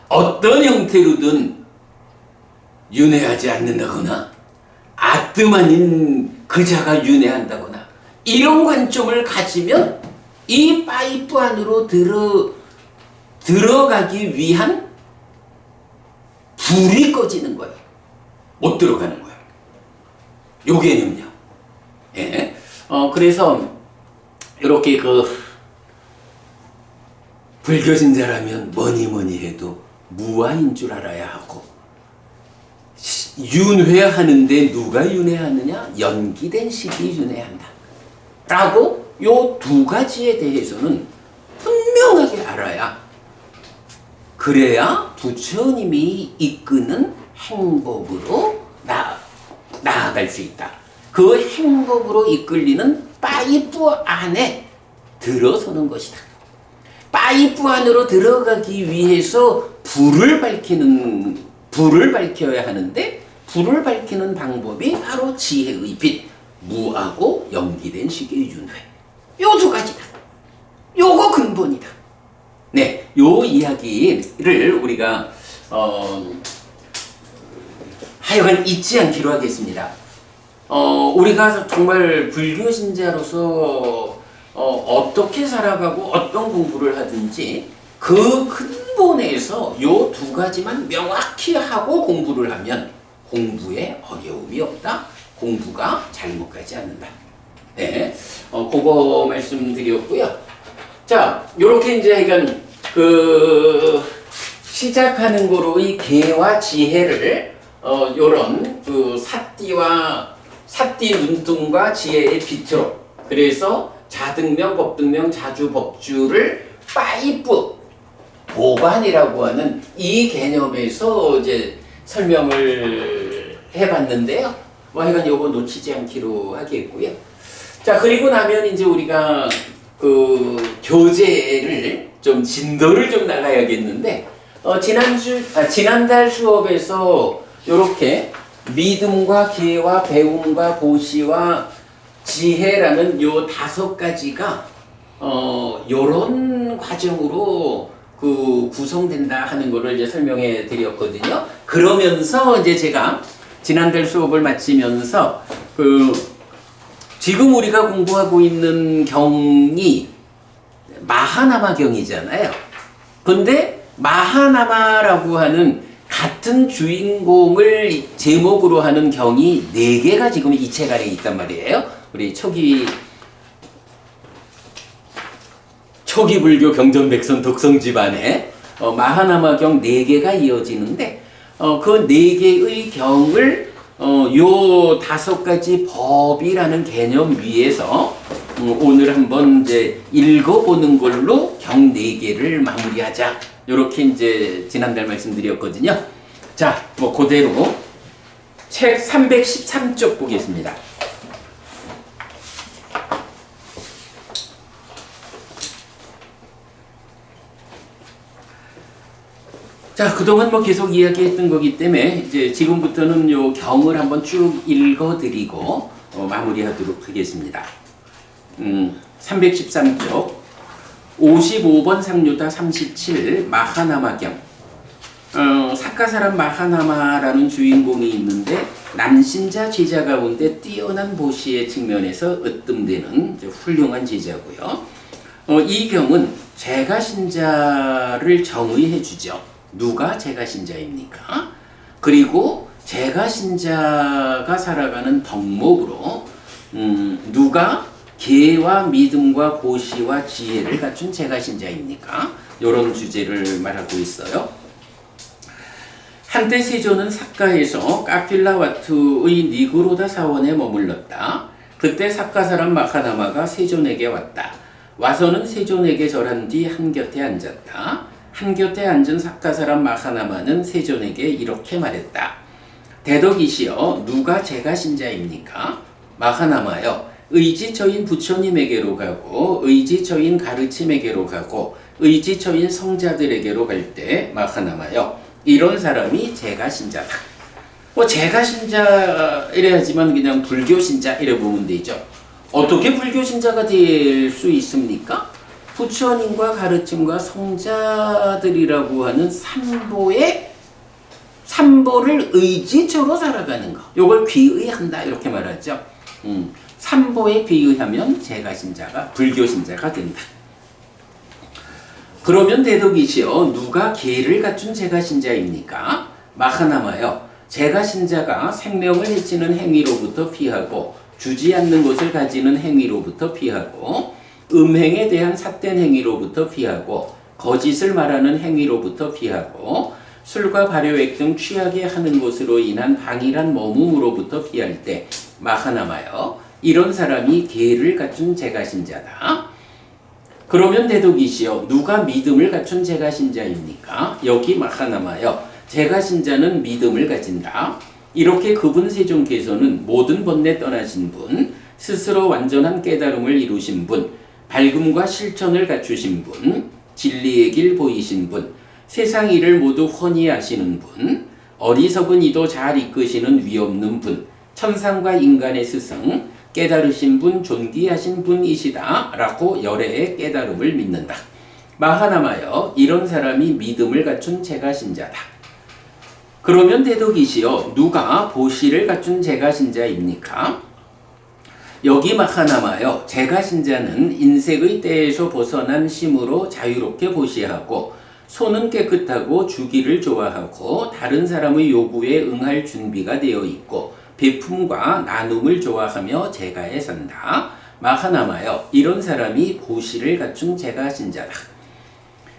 A: 어떤 형태로든 윤회하지 않는다거나 아뜨만인 그 자가 윤회한다거나 이런 관점을 가지면 이 파이프 안으로 들어가기 위한 불이 꺼지는 거예요. 못 들어가는 거예요. 요 개념이요. 예. 그래서 이렇게 불교 신자라면 뭐니 해도 무아인 줄 알아야 하고, 윤회하는데 누가 윤회하느냐? 연기된 식이 윤회한다. 라고 요 두 가지에 대해서는 분명하게 알아야, 그래야 부처님이 이끄는 행복으로 나아갈 수 있다. 그 행복으로 이끌리는 파이프 안에 들어서는 것이다. 파이프 안으로 들어가기 위해서 불을 밝혀야 하는데 불을 밝히는 방법이 바로 지혜의 빛, 무하고 연기된 식의 윤회. 요 두 가지다. 요거 근본이다. 네, 요 이야기를 우리가 하여간 잊지 않기로 하겠습니다. 우리가 정말 불교 신자로서 어떻게 살아가고 어떤 공부를 하든지 그 근본에서 요 두 가지만 명확히 하고 공부를 하면 공부에 어려움이 없다. 공부가 잘못 가지 않는다. 네, 그거 말씀드렸고요. 자, 요렇게 이제 하여간 시작하는 거로의 계와 지혜를 요런 사띠 눈등과 지혜의 빛으로, 그래서 자등명, 법등명, 자주, 법주를 파이프 보관이라고 하는 이 개념에서 이제 설명을 해봤는데요. 뭐 하여간 요거 놓치지 않기로 하겠고요. 자, 그리고 나면 이제 우리가 교재를 좀 진도를 좀 나가야겠는데, 지난달 수업에서 요렇게 믿음과 기회와 배움과 보시와 지혜라는 요 5가지가 요런 과정으로 구성된다 하는 거를 이제 설명해 드렸거든요. 그러면서 이제 제가 지난달 수업을 마치면서 지금 우리가 공부하고 있는 경이 마하나마경이잖아요. 근데 마하나마라고 하는 같은 주인공을 제목으로 하는 경이 4개가 지금 이 책 안에 있단 말이에요. 우리 초기 불교 경전백선 독성 집안에 마하나마경 4개가 이어지는데 그 4개의 경을 요 5가지 법이라는 개념 위에서 오늘 한번 이제 읽어보는 걸로 경 4개를 마무리하자. 요렇게 이제 지난달 말씀드렸거든요. 자, 뭐 그대로 책 313쪽 보겠습니다. 자, 그동안 뭐 계속 이야기했던 거기 때문에 이제 지금부터는 요 경을 한번 쭉 읽어드리고 마무리하도록 하겠습니다. 313쪽 55번 상류다 37 마하나마경. 사카사람 마하나마라는 주인공이 있는데 남신자 제자 가운데 뛰어난 보시의 측면에서 으뜸되는 훌륭한 제자고요. 이 경은 제가신자를 정의해 주죠. 누가 제가신자입니까? 그리고 제가신자가 살아가는 덕목으로 누가 계와 믿음과 고시와 지혜를 갖춘 제가신자입니까? 이런 주제를 말하고 있어요. 한때 세존은 삭가에서 까필라와투의 니그로다 사원에 머물렀다. 그때 삭가 사람 마카나마가 세존에게 왔다. 와서는 세존에게 절한 뒤 한곁에 앉았다. 한곁에 앉은 삭가 사람 마카나마는 세존에게 이렇게 말했다. 대덕이시여, 누가 제가신자입니까? 마카나마여, 의지처인 부처님에게로 가고 의지처인 가르침에게로 가고 의지처인 성자들에게로 갈 때 마카나마여, 이런 사람이 제가신자다. 뭐 제가신자 이래야지만 그냥 불교신자 이래 보면 되죠. 어떻게 불교신자가 될 수 있습니까? 부처님과 가르침과 성자들이라고 하는 삼보를 의지처로 살아가는 거. 요걸 귀의한다 이렇게 말하죠. 삼보에 귀의하면 제가신자가 불교신자가 된다. 그러면 대덕이시여, 누가 계를 갖춘 제가신자입니까? 마하나마여, 제가신자가 생명을 해치는 행위로부터 피하고 주지 않는 것을 가지는 행위로부터 피하고 음행에 대한 삿된 행위로부터 피하고 거짓을 말하는 행위로부터 피하고 술과 발효액 등 취하게 하는 것으로 인한 방일한 머움으로부터 피할 때 마하나마여, 이런 사람이 계를 갖춘 제가신자다. 그러면 대덕이시여, 누가 믿음을 갖춘 제가신자입니까? 여기 마하나마여, 제가신자는 믿음을 가진다. 이렇게 그분 세존께서는 모든 번뇌 떠나신 분, 스스로 완전한 깨달음을 이루신 분, 밝음과 실천을 갖추신 분, 진리의 길 보이신 분, 세상 일을 모두 훤히 아시는 분, 어리석은 이도 잘 이끄시는 위없는 분, 천상과 인간의 스승, 깨달으신 분, 존귀하신 분이시다 라고 열애의 깨달음을 믿는다. 마하나마여, 이런 사람이 믿음을 갖춘 제가신자다. 그러면 대덕이시여, 누가 보시를 갖춘 제가신자입니까? 여기 마하나마여, 제가신자는 인색의 때에서 벗어난 심으로 자유롭게 보시하고 손은 깨끗하고 주기를 좋아하고 다른 사람의 요구에 응할 준비가 되어 있고 베품과 나눔을 좋아하며 제가에 산다. 마하나마여, 이런 사람이 보시를 갖춘 제가신자다.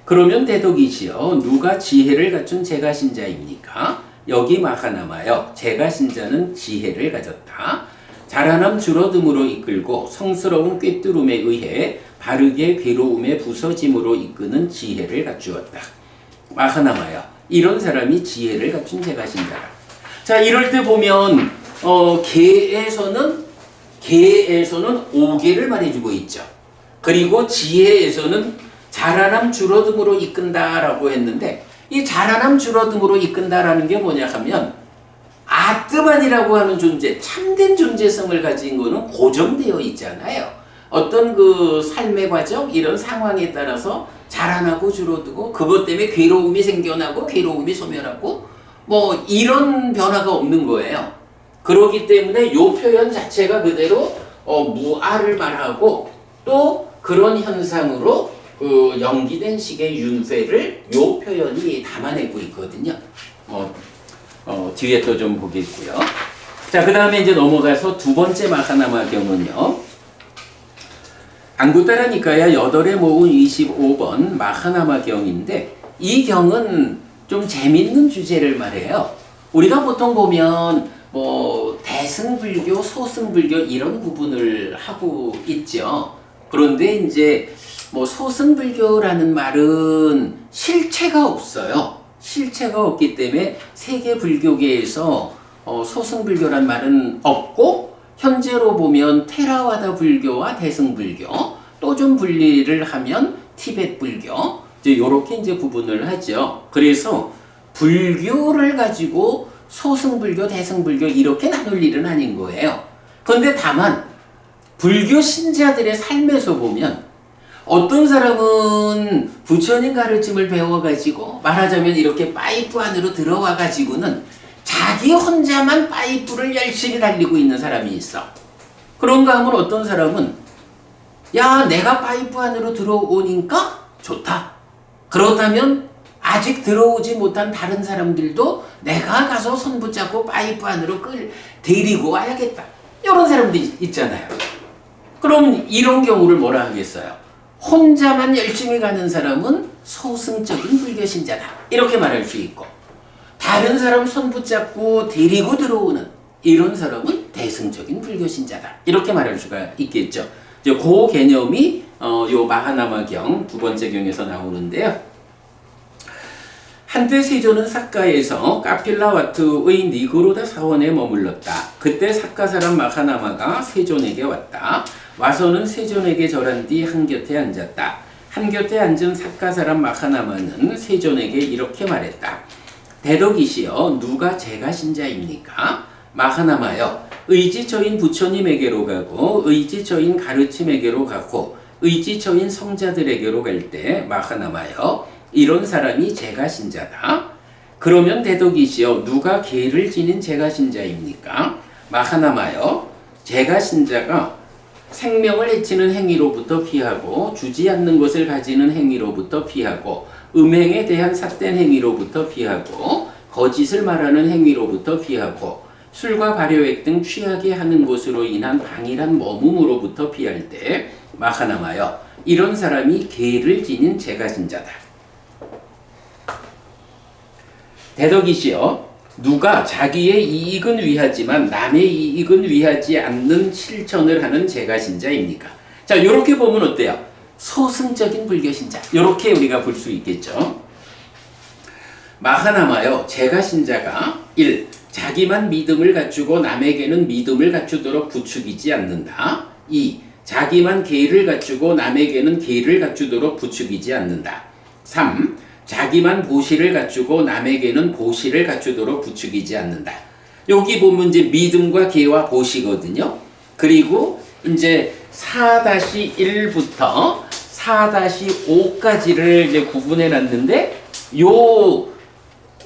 A: 그러면 대덕이시여, 누가 지혜를 갖춘 제가신자입니까? 여기 마하나마여, 제가신자는 지혜를 가졌다. 자라남 줄어듦으로 이끌고 성스러운 꿰뚫음에 의해 바르게 괴로움에 부서짐으로 이끄는 지혜를 갖추었다. 마하나마여, 이런 사람이 지혜를 갖춘 제가신자다. 자, 이럴 때 보면 계에서는 5계를 말해주고 있죠. 그리고 지혜에서는 자라남 줄어듦으로 이끈다라고 했는데, 이 자라남 줄어듦으로 이끈다라는 게 뭐냐 하면 아트만이라고 하는 존재, 참된 존재성을 가진 거는 고정되어 있잖아요. 어떤 그 삶의 과정, 이런 상황에 따라서 자라나고 줄어들고 그것 때문에 괴로움이 생겨나고 괴로움이 소멸하고 뭐 이런 변화가 없는 거예요. 그렇기 때문에 요 표현 자체가 그대로 무아를 말하고 또 그런 현상으로 그 연기된 식의 윤회를 요 표현이 담아내고 있거든요. 뒤에 또 좀 보겠고요. 자, 그 다음에 이제 넘어가서 두 번째 마하나마 경은요. 안구따라니까야 8에 모은 25번 마하나마 경인데, 이 경은 좀 재밌는 주제를 말해요. 우리가 보통 보면 뭐 대승불교, 소승불교 이런 구분을 하고 있죠. 그런데 이제 뭐 소승불교라는 말은 실체가 없어요. 실체가 없기 때문에 세계 불교계에서 소승불교란 말은 없고, 현재로 보면 테라와다 불교와 대승불교, 또 좀 분리를 하면 티베트 불교, 이제 이렇게 이제 구분을 하죠. 그래서 불교를 가지고 소승불교, 대승불교 이렇게 나눌 일은 아닌 거예요. 그런데 다만 불교 신자들의 삶에서 보면 어떤 사람은 부처님 가르침을 배워가지고 말하자면 이렇게 파이프 안으로 들어와가지고는 자기 혼자만 파이프를 열심히 달리고 있는 사람이 있어. 그런가 하면 어떤 사람은 야, 내가 파이프 안으로 들어오니까 좋다. 그렇다면 아직 들어오지 못한 다른 사람들도 내가 가서 손 붙잡고 파이프 안으로 데리고 와야겠다. 이런 사람도 있잖아요. 그럼 이런 경우를 뭐라 하겠어요? 혼자만 열심히 가는 사람은 소승적인 불교신자다. 이렇게 말할 수 있고, 다른 사람 손 붙잡고 데리고 들어오는 이런 사람은 대승적인 불교신자다. 이렇게 말할 수가 있겠죠. 그 개념이 요 마하나마경 두 번째 경에서 나오는데요. 한때 세존은 삭가에서 카필라와트의 니그로다 사원에 머물렀다. 그때 삭가 사람 마하나마가 세존에게 왔다. 와서는 세존에게 절한 뒤 한곁에 앉았다. 한곁에 앉은 삭가 사람 마하나마는 세존에게 이렇게 말했다. 대덕이시여, 누가 제가신자입니까? 마하나마여, 의지처인 부처님에게로 가고 의지처인 가르침에게로 가고 의지처인 성자들에게로 갈 때 마하나마여, 이런 사람이 제가신자다. 그러면 대덕이시여, 누가 계를 지닌 제가신자입니까? 마하나마여, 제가신자가 생명을 해치는 행위로부터 피하고 주지 않는 것을 가지는 행위로부터 피하고 음행에 대한 삿된 행위로부터 피하고 거짓을 말하는 행위로부터 피하고 술과 발효액 등 취하게 하는 것으로 인한 방일한 머금으로부터 피할 때 마하나마여, 이런 사람이 계를 지닌 제가신자다. 대덕이시여, 누가 자기의 이익은 위하지만 남의 이익은 위하지 않는 실천을 하는 제가신자입니까? 자, 이렇게 보면 어때요? 소승적인 불교신자, 이렇게 우리가 볼 수 있겠죠. 마하나마여, 제가신자가 1. 자기만 믿음을 갖추고 남에게는 믿음을 갖추도록 부추기지 않는다. 2. 자기만 계를 갖추고 남에게는 계를 갖추도록 부추기지 않는다. 3. 자기만 보시를 갖추고 남에게는 보시를 갖추도록 부추기지 않는다. 여기 보면 이제 믿음과 계와 보시거든요. 그리고 이제 4-1부터 4-5까지를 이제 구분해 놨는데 요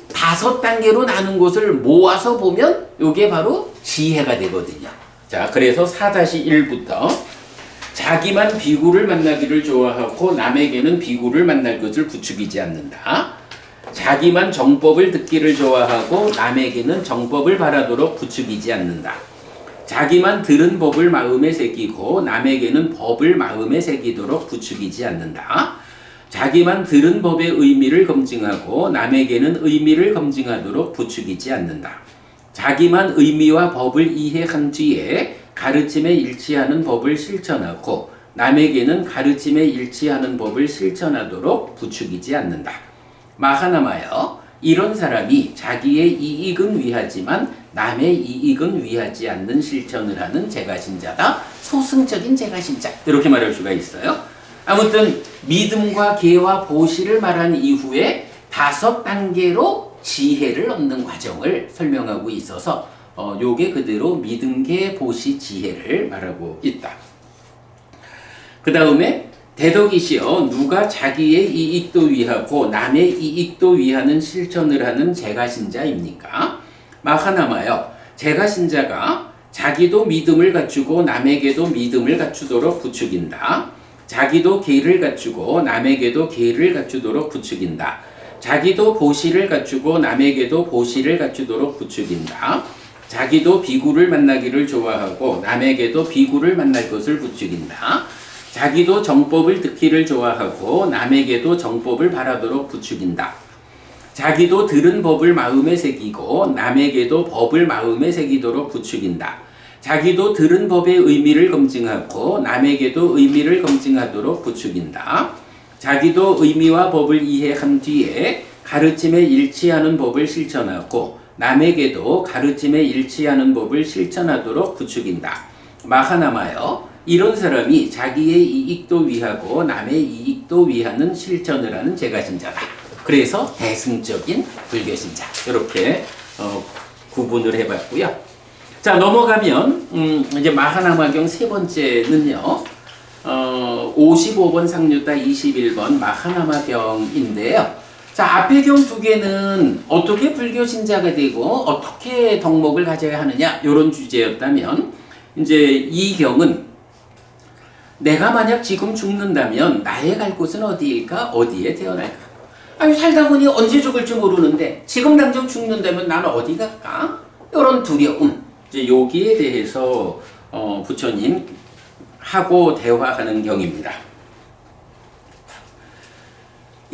A: 5단계로 나눈 것을 모아서 보면 요게 바로 지혜가 되거든요. 자, 그래서 4-1부터 자기만 비구를 만나기를 좋아하고 남에게는 비구를 만날 것을 부추기지 않는다. 자기만 정법을 듣기를 좋아하고 남에게는 정법을 바라도록 부추기지 않는다. 자기만 들은 법을 마음에 새기고 남에게는 법을 마음에 새기도록 부추기지 않는다. 자기만 들은 법의 의미를 검증하고 남에게는 의미를 검증하도록 부추기지 않는다. 자기만 의미와 법을 이해한 뒤에 가르침에 일치하는 법을 실천하고 남에게는 가르침에 일치하는 법을 실천하도록 부추기지 않는다. 마하나마여, 이런 사람이 자기의 이익은 위하지만 남의 이익은 위하지 않는 실천을 하는 제가신자다. 소승적인 제가신자. 이렇게 말할 수가 있어요. 아무튼 믿음과 계와 보시를 말한 이후에 5단계로 지혜를 얻는 과정을 설명하고 있어서 요게 그대로 믿음, 계, 보시, 지혜를 말하고 있다. 그 다음에 대덕이시여, 누가 자기의 이익도 위하고 남의 이익도 위하는 실천을 하는 제가신자입니까? 마하나마여, 제가신자가 자기도 믿음을 갖추고 남에게도 믿음을 갖추도록 부추긴다. 자기도 계를 갖추고 남에게도 계를 갖추도록 부추긴다. 자기도 보시를 갖추고 남에게도 보시를 갖추도록 부추긴다. 자기도 비구를 만나기를 좋아하고 남에게도 비구를 만날 것을 부추긴다. 자기도 정법을 듣기를 좋아하고 남에게도 정법을 바라도록 부추긴다. 자기도 들은 법을 마음에 새기고 남에게도 법을 마음에 새기도록 부추긴다. 자기도 들은 법의 의미를 검증하고 남에게도 의미를 검증하도록 부추긴다. 자기도 의미와 법을 이해한 뒤에 가르침에 일치하는 법을 실천하고 남에게도 가르침에 일치하는 법을 실천하도록 부추긴다. 마하나마여, 이런 사람이 자기의 이익도 위하고 남의 이익도 위하는 실천을 하는 제가신자다. 그래서 대승적인 불교신자. 이렇게 구분을 해봤고요. 자, 넘어가면 이제 마하나마경 세 번째는요. 55번 상류다 21번 마하나마경인데요. 자, 앞의 경 두 개는 어떻게 불교신자가 되고 어떻게 덕목을 가져야 하느냐 이런 주제였다면, 이제 이 경은 내가 만약 지금 죽는다면 나의 갈 곳은 어디일까? 어디에 태어날까? 아니, 살다 보니 언제 죽을지 모르는데 지금 당장 죽는다면 나는 어디 갈까? 이런 두려움, 이제 여기에 대해서 부처님 하고 대화하는 경입니다.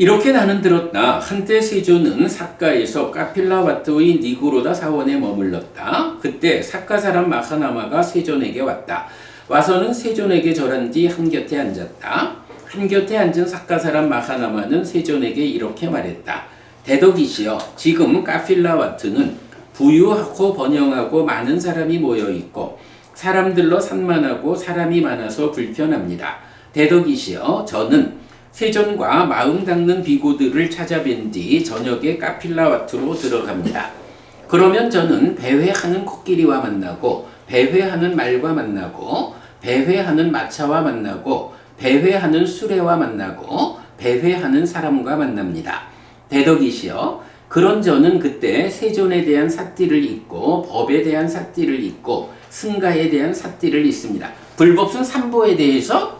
A: 이렇게 나는 들었다. 한때 세존은 삭가에서 카필라와트의 니구로다 사원에 머물렀다. 그때 삭가 사람 마하나마가 세존에게 왔다. 와서는 세존에게 절한 뒤 한곁에 앉았다. 한곁에 앉은 삭가 사람 마하나마는 세존에게 이렇게 말했다. 대덕이시여, 지금 카필라와트는 부유하고 번영하고 많은 사람이 모여있고 사람들로 산만하고 사람이 많아서 불편합니다. 대덕이시여, 저는 세존과 마음 닦는 비구들을 찾아뵌 뒤 저녁에 카필라와트로 들어갑니다. 그러면 저는 배회하는 코끼리와 만나고 배회하는 말과 만나고 배회하는 마차와 만나고 배회하는 수레와 만나고 배회하는 사람과 만납니다. 대덕이시여, 그런 저는 그때 세존에 대한 삿띠를 잊고 법에 대한 삿띠를 잊고 승가에 대한 삿띠를 잊습니다. 불법순 삼보에 대해서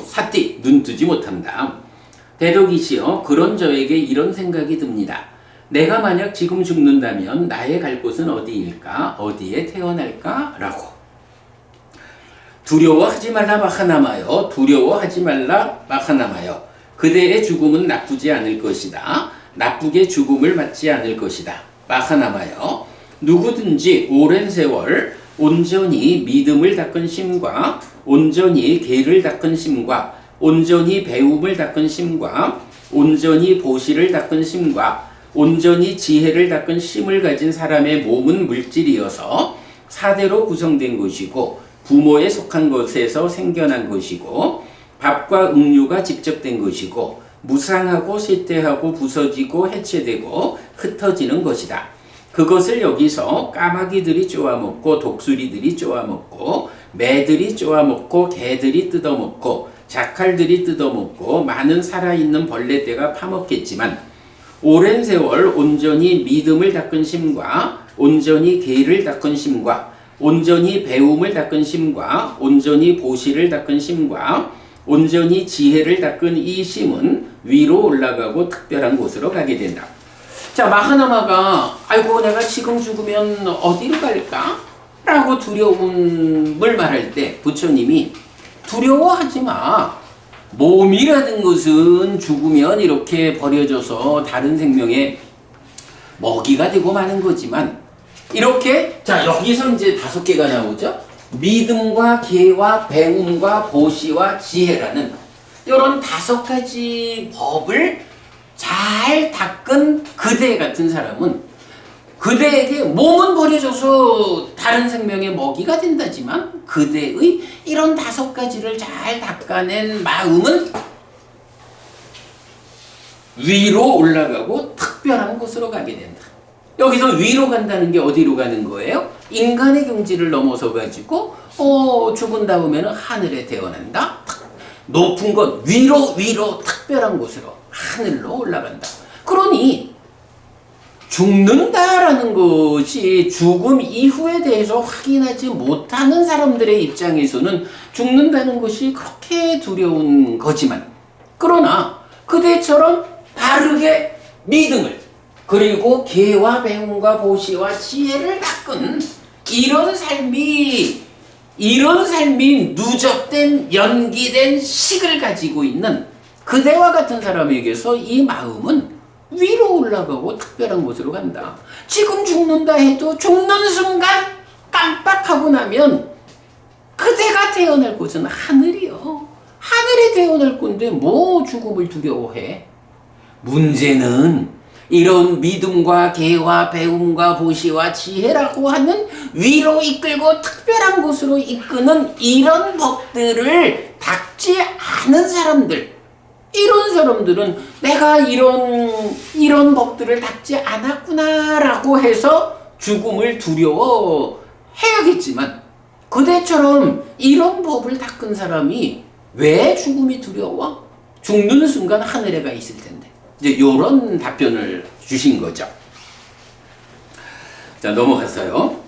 A: 삿띠, 눈 뜨지 못한다. 대덕이시여, 그런 저에게 이런 생각이 듭니다. 내가 만약 지금 죽는다면 나의 갈 곳은 어디일까? 어디에 태어날까? 라고. 두려워하지 말라 마하나마여, 두려워하지 말라 마하나마여. 그대의 죽음은 나쁘지 않을 것이다. 나쁘게 죽음을 맞지 않을 것이다. 마하나마여, 누구든지 오랜 세월 온전히 믿음을 닦은 심과 온전히 계를 닦은 심과 온전히 배움을 닦은 심과 온전히 보시를 닦은 심과 온전히 지혜를 닦은 심을 가진 사람의 몸은 물질이어서 사대로 구성된 것이고 부모에 속한 것에서 생겨난 것이고 밥과 음료가 직접된 것이고 무상하고 쇠퇴하고 부서지고 해체되고 흩어지는 것이다. 그것을 여기서 까마귀들이 쪼아먹고 독수리들이 쪼아먹고 매들이 쪼아먹고 개들이 뜯어먹고 자칼들이 뜯어먹고 많은 살아있는 벌레떼가 파먹겠지만 오랜 세월 온전히 믿음을 닦은 심과 온전히 계를 닦은 심과 온전히 배움을 닦은 심과 온전히 보시를 닦은 심과 온전히 지혜를 닦은 이 심은 위로 올라가고 특별한 곳으로 가게 된다. 자, 마하나마가 아이고 내가 지금 죽으면 어디로 갈까? 라고 두려움을 말할 때 부처님이 두려워하지 마. 몸이라는 것은 죽으면 이렇게 버려져서 다른 생명의 먹이가 되고 마는 거지만 이렇게 자 여기서 이제 5개가 나오죠. 믿음과 계와 배움과 보시와 지혜라는 이런 5가지 법을 잘 닦은 그대 같은 사람은 그대에게 몸은 버려져서 다른 생명의 먹이가 된다지만 그대의 이런 5가지를 잘 닦아낸 마음은 위로 올라가고 특별한 곳으로 가게 된다. 여기서 위로 간다는 게 어디로 가는 거예요? 인간의 경지를 넘어서 가지고 죽은 다음에는 하늘에 태어난다. 높은 것 위로 특별한 곳으로 하늘로 올라간다. 그러니 죽는다라는 것이 죽음 이후에 대해서 확인하지 못하는 사람들의 입장에서는 죽는다는 것이 그렇게 두려운 거지만 그러나 그대처럼 바르게 믿음을 그리고 계와 배움과 보시와 지혜를 닦은 이런 삶이 누적된 연기된 식을 가지고 있는 그대와 같은 사람에게서 이 마음은 위로 올라가고 특별한 곳으로 간다. 지금 죽는다 해도 죽는 순간 깜빡하고 나면 그대가 태어날 곳은 하늘이요. 하늘에 태어날 건데 뭐 죽음을 두려워해? 문제는 이런 믿음과 계와 배움과 보시와 지혜라고 하는 위로 이끌고 특별한 곳으로 이끄는 이런 법들을 닦지 않은 사람들, 이런 사람들은 내가 이런 법들을 닦지 않았구나라고 해서 죽음을 두려워해야겠지만 그대처럼 이런 법을 닦은 사람이 왜 죽음이 두려워? 죽는 순간 하늘에 가 있을 텐데. 이제 이런 답변을 주신 거죠. 자, 넘어가서요.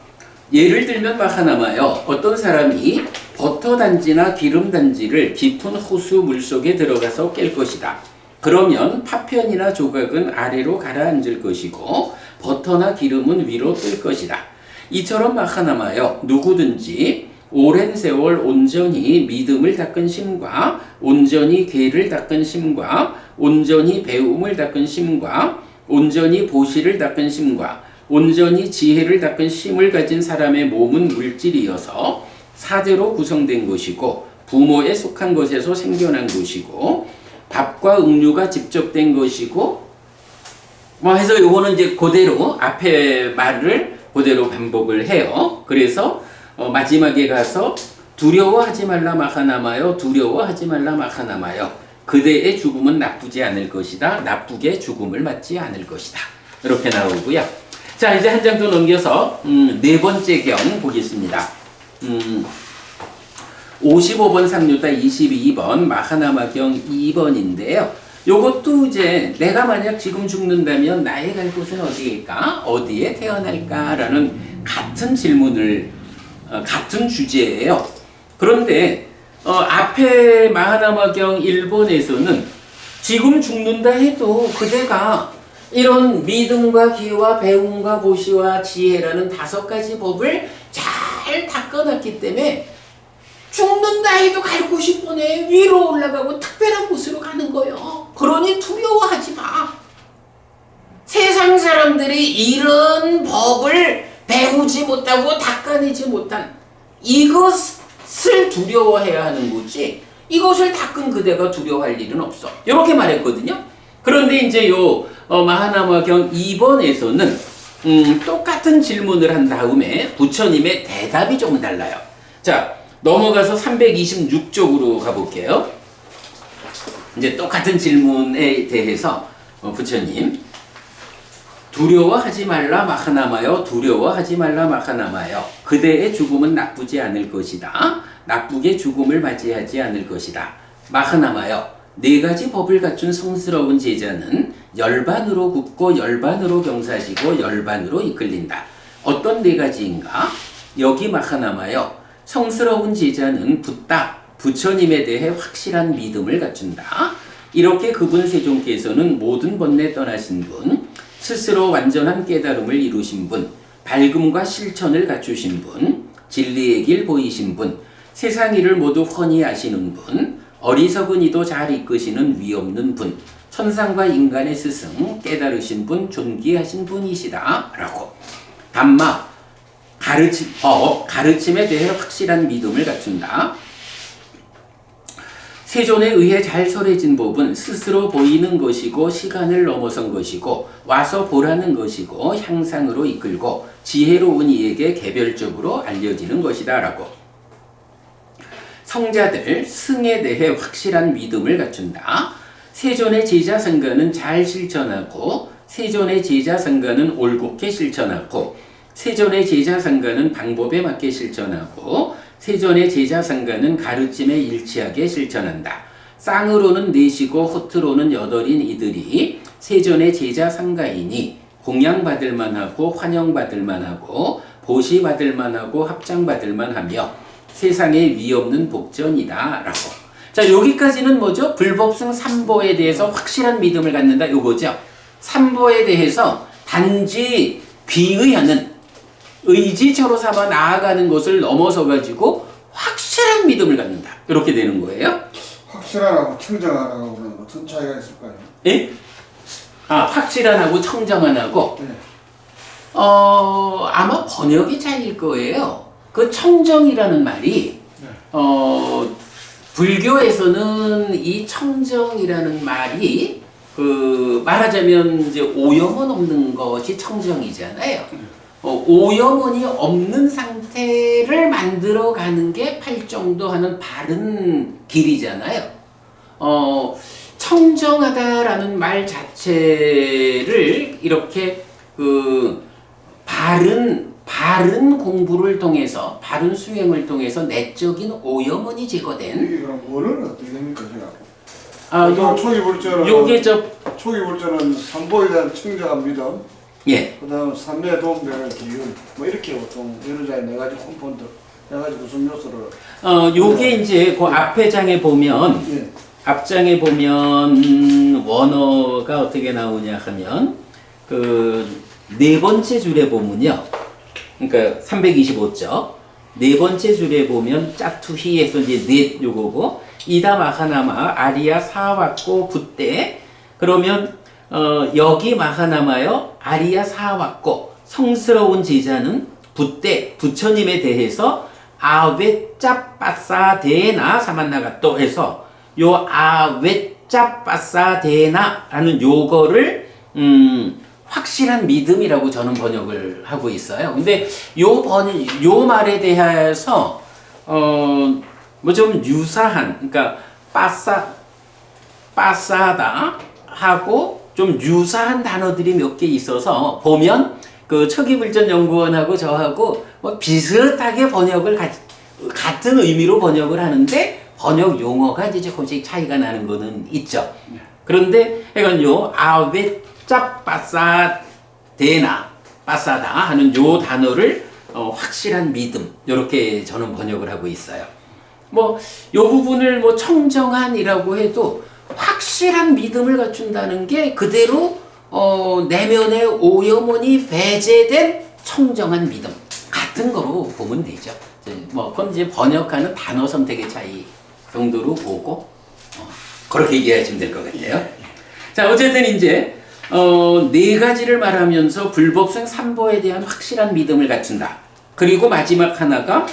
A: 예를 들면 마하나마요. 어떤 사람이 버터 단지나 기름 단지를 깊은 호수 물속에 들어가서 깰 것이다. 그러면 파편이나 조각은 아래로 가라앉을 것이고 버터나 기름은 위로 뜰 것이다. 이처럼 마하나마요. 누구든지 오랜 세월 온전히 믿음을 닦은 심과 온전히 계를 닦은 심과 온전히 배움을 닦은 심과 온전히 보시를 닦은 심과 온전히 지혜를 닦은 심을 가진 사람의 몸은 물질이어서 사대로 구성된 것이고 부모에 속한 것에서 생겨난 것이고 밥과 음료가 직접된 것이고 뭐 해서 요거는 이제 그대로 앞에 말을 그대로 반복을 해요. 그래서 마지막에 가서 두려워하지 말라 마하나마요. 두려워하지 말라 마하나마요. 그대의 죽음은 나쁘지 않을 것이다. 나쁘게 죽음을 맞지 않을 것이다. 이렇게 나오고요. 자, 이제 한 장 더 넘겨서 4번째 경 보겠습니다. 55번 상류다 22번 마하나마경 2번인데요. 요것도 이제 내가 만약 지금 죽는다면 나의 갈 곳은 어디일까? 어디에 태어날까? 라는 같은 질문을 같은 주제예요. 그런데 앞에 마하나마경 1번에서는 지금 죽는다 해도 그대가 이런 믿음과 기와 배움과 보시와 지혜라는 5가지 법을 잘 닦아놨기 때문에 죽는다 해도 갈 곳이 뻔해. 위로 올라가고 특별한 곳으로 가는 거예요. 그러니 두려워하지 마. 세상 사람들이 이런 법을 배우지 못하고 닦아내지 못한 이것을 두려워해야 하는 거지 이것을 닦은 그대가 두려워할 일은 없어. 이렇게 말했거든요. 그런데 이제 마하나마경 2번에서는 똑같은 질문을 한 다음에 부처님의 대답이 조금 달라요. 자, 넘어가서 326쪽으로 가볼게요. 이제 똑같은 질문에 대해서 부처님 두려워하지 말라 마하나마여 두려워하지 말라 마하나마여 그대의 죽음은 나쁘지 않을 것이다. 나쁘게 죽음을 맞이하지 않을 것이다. 마하나마여 네 가지 법을 갖춘 성스러운 제자는 열반으로 굽고 열반으로 경사지고 열반으로 이끌린다. 어떤 네 가지인가? 여기 마하나마여 성스러운 제자는 붓다. 부처님에 대해 확실한 믿음을 갖춘다. 이렇게 그분 세존께서는 모든 번뇌 떠나신 분, 스스로 완전한 깨달음을 이루신 분, 밝음과 실천을 갖추신 분, 진리의 길 보이신 분, 세상 일을 모두 훤히 아시는 분, 어리석은 이도 잘 이끄시는 위없는 분, 천상과 인간의 스승, 깨달으신 분, 존귀하신 분이시다. 라고. 담마, 가르침에 대해 확실한 믿음을 갖춘다. 세존에 의해 잘 설해진 법은 스스로 보이는 것이고 시간을 넘어선 것이고 와서 보라는 것이고 향상으로 이끌고 지혜로운 이에게 개별적으로 알려지는 것이다. 라고. 성자들, 승에 대해 확실한 믿음을 갖춘다. 세존의 제자 성가는 잘 실천하고 세존의 제자 성가는 올곧게 실천하고 세존의 제자 성가는 방법에 맞게 실천하고 세존의 제자 성가는 가르침에 일치하게 실천한다. 쌍으로는 넷이고 호트로는 8인 이들이 세존의 제자 성가이니 공양받을 만하고 환영받을 만하고 보시받을 만하고 합장받을 만하며 세상에 위없는 복전이다. 라고. 자, 여기까지는 뭐죠? 불법승 삼보에 대해서 확실한 믿음을 갖는다. 요거죠. 삼보에 대해서 단지 귀의하는 의지처로 삼아 나아가는 것을 넘어서 가지고 확실한 믿음을 갖는다. 이렇게 되는 거예요.
B: 확실하라고 청정하라고 하면 무슨 차이가 있을까요?
A: 예? 확실한하고 청정한하고
B: 네.
A: 아마 번역이 차이일 거예요. 그 청정이라는 말이 불교에서는 이 청정이라는 말이 말하자면 이제 오염은 없는 것이 청정이잖아요. 오염원이 없는 상태를 만들어가는 게 팔정도 하는 바른 길이잖아요. 청정하다라는 말 자체를 이렇게 바른 공부를 통해서 바른 수행을 통해서 내적인 오염원이 제거된.
B: 이게 그럼 원어는 어떻게 됩니까, 제가? 초기 불자는
A: 요게
B: 초기 불자는 삼보에 대한 청정한 믿음.
A: 예.
B: 그다음 삼매에 도움되는 기운 뭐 이렇게 보통 연주자의 네 가지 컴포넌트, 네 가지 구성 요소를.
A: 요게 이제 그 앞에 장에 보면
B: 예.
A: 앞장에 보면 원어가 어떻게 나오냐 하면 네 번째 줄에 보면요. 그러니까 325쪽 네 번째 줄에 보면 짜투히에서 이제 넷 요거고 이다 마하나마 아리아 사왔고 붓대 그러면 여기 마하나마요 아리아 사왔고 성스러운 제자는 붓대 부처님에 대해서 아웨짜빠사데나 사만나가또 해서 요 아웨짜빠사데나 라는 요거를 확실한 믿음이라고 저는 번역을 하고 있어요. 근데 요 말에 대해서 뭐 좀 유사한 그러니까 빠사다 하고 좀 유사한 단어들이 몇 개 있어서 보면 그 초기불전연구원하고 저하고 뭐 비슷하게 번역을 같은 의미로 번역을 하는데 번역 용어가 이제 조금씩 차이가 나는 거는 있죠. 그런데 이건 요 아웨짜 빠사다 하는 요 단어를 확실한 믿음 이렇게 저는 번역을 하고 있어요. 뭐 요 부분을 뭐 청정한이라고 해도 확실한 믿음을 갖춘다는 게 그대로 내면의 오염원이 배제된 청정한 믿음 같은 거로 보면 되죠. 뭐 그건 이제 번역하는 단어 선택의 차이 정도로 보고 그렇게 이해하시면 될 것 같아요. 자, 어쨌든 이제 네 가지를 말하면서 불법성 삼보에 대한 확실한 믿음을 갖춘다. 그리고 마지막 하나가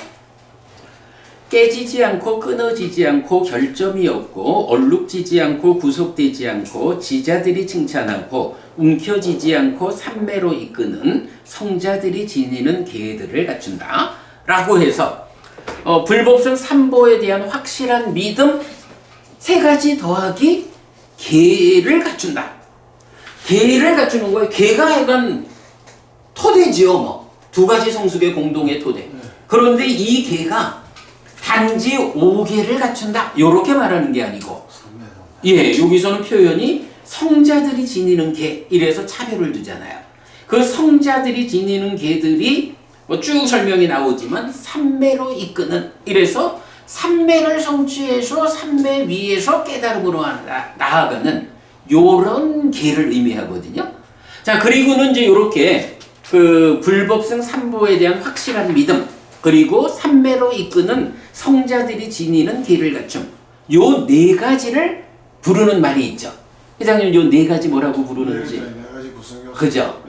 A: 깨지지 않고 끊어지지 않고 결점이 없고 얼룩지지 않고 구속되지 않고 지자들이 칭찬하고 움켜지지 않고 삼매로 이끄는 성자들이 지니는 계들을 갖춘다. 라고 해서 불법성 삼보에 대한 확실한 믿음 세 가지 더하기 계를 갖춘다. 계를 갖추는 거예요. 계가 약간 토대지요, 뭐. 두 가지 성숙의 공동의 토대. 그런데 이 계가 단지 5계를 갖춘다. 요렇게 말하는 게 아니고. 예, 여기서는 표현이 성자들이 지니는 계. 이래서 차별을 두잖아요. 그 성자들이 지니는 계들이 뭐 쭉 설명이 나오지만 삼매로 이끄는. 이래서 삼매를 성취해서 삼매 위에서 깨달음으로 나아가는 요런 계를 의미하거든요. 자, 그리고는 이제 요렇게 그 불법성 삼보에 대한 확실한 믿음, 그리고 삼매로 이끄는 성자들이 지니는 계를 갖춤. 요 네 가지를 부르는 말이 있죠. 회장님, 요 네 가지 뭐라고 부르는지.
B: 네 가지 구성 요소.
A: 그죠?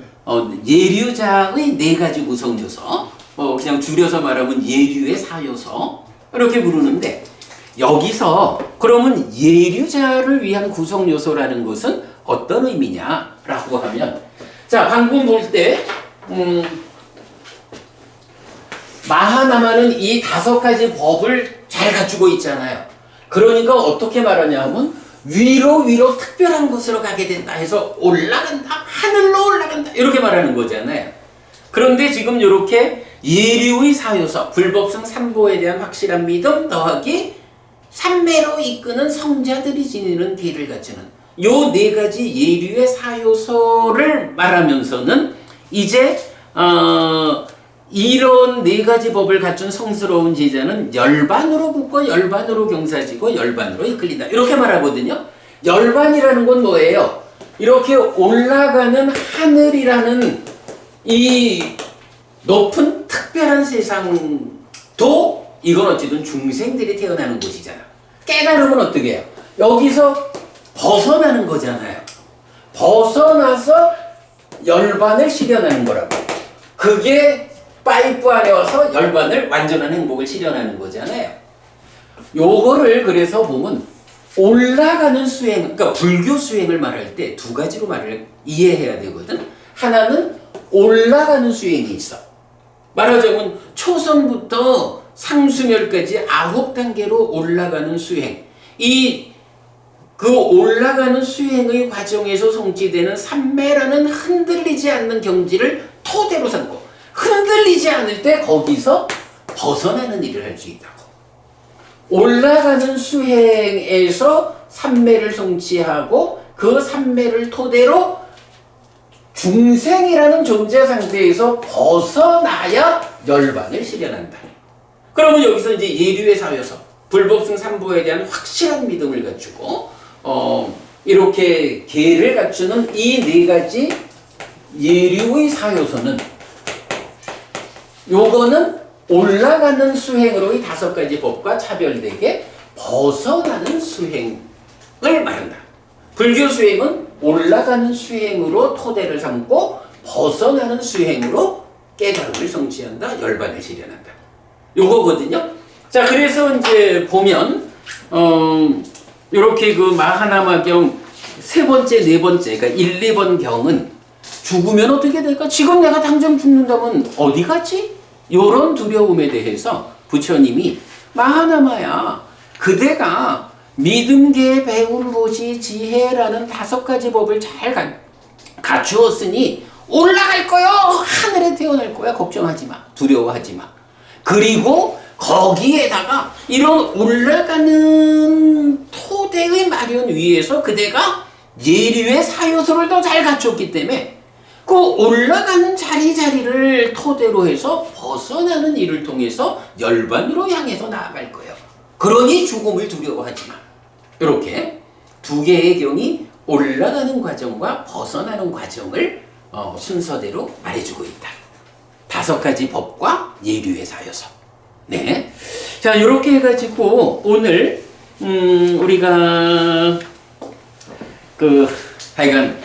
A: 예류자의 네 가지 구성 요소. 그냥 줄여서 말하면 예류의 사요소. 이렇게 부르는데, 여기서 그러면 예류자를 위한 구성 요소라는 것은 어떤 의미냐라고 하면, 자, 방금 볼 때 마하나마는 이 5가지 법을 잘 갖추고 있잖아요. 그러니까 어떻게 말하냐 하면 위로 특별한 곳으로 가게 된다 해서 올라간다, 하늘로 올라간다, 이렇게 말하는 거잖아요. 그런데 지금 이렇게 예류의 사요소, 불법성 삼보에 대한 확실한 믿음 더하기 삼매로 이끄는 성자들이 지니는 계를 갖추는 요 네 가지 예류의 사요소를 말하면서는 이제 이런 네 가지 법을 갖춘 성스러운 제자는 열반으로 붙고 열반으로 경사지고 열반으로 이끌린다. 이렇게 말하거든요. 열반이라는 건 뭐예요? 이렇게 올라가는 하늘이라는 이 높은 특별한 세상도 이건 어쨌든 중생들이 태어나는 곳이잖아. 깨달음은 어떻게 해요? 여기서 벗어나는 거잖아요. 벗어나서 열반을 실현하는 거라고. 그게 파이프 안에 와서 열반을 완전한 행복을 실현하는 거잖아요. 요거를 그래서 보면 올라가는 수행, 그러니까 불교 수행을 말할 때 두 가지로 말을 이해해야 되거든. 하나는 올라가는 수행이 있어. 말하자면 초성부터 상수멸까지 9단계로 올라가는 수행. 그 올라가는 수행의 과정에서 성취되는 삼매라는 흔들리지 않는 경지를 토대로 삼고 흔들리지 않을 때 거기서 벗어나는 일을 할 수 있다고. 올라가는 수행에서 삼매를 성취하고 그 삼매를 토대로 중생이라는 존재 상태에서 벗어나야 열반을 실현한다. 그러면 여기서 이제 예류의 사요소, 불법성 삼보에 대한 확실한 믿음을 갖추고 이렇게 계를 갖추는 이 네 가지 예류의 사요소는 요거는 올라가는 수행으로의 5가지 법과 차별되게 벗어나는 수행을 말한다. 불교 수행은 올라가는 수행으로 토대를 삼고 벗어나는 수행으로 깨달음을 성취한다, 열반을 실현한다. 요거거든요. 자, 그래서 이제 보면 이렇게 그 마하나마경 세 번째, 네 번째, 그러니까 1, 2번 경은 죽으면 어떻게 될까? 지금 내가 당장 죽는다면 어디 갔지? 이런 두려움에 대해서 부처님이 마하나마야, 그대가 믿음계 배운 보시 지혜라는 5가지 법을 잘 갖추었으니 올라갈 거요. 하늘에 태어날 거야. 걱정하지 마. 두려워하지 마. 그리고 거기에다가 이런 올라가는 토대의 마련 위에서 그대가 예류의 사요소를 더 잘 갖췄기 때문에 그 올라가는 자리를 토대로 해서 벗어나는 일을 통해서 열반으로 향해서 나아갈 거예요. 그러니 죽음을 두려워하지 마. 이렇게 2개의 경이 올라가는 과정과 벗어나는 과정을 순서대로 말해주고 있다. 5가지 법과 예류의 사요소. 네. 자, 이렇게 해가지고 오늘 우리가 하여간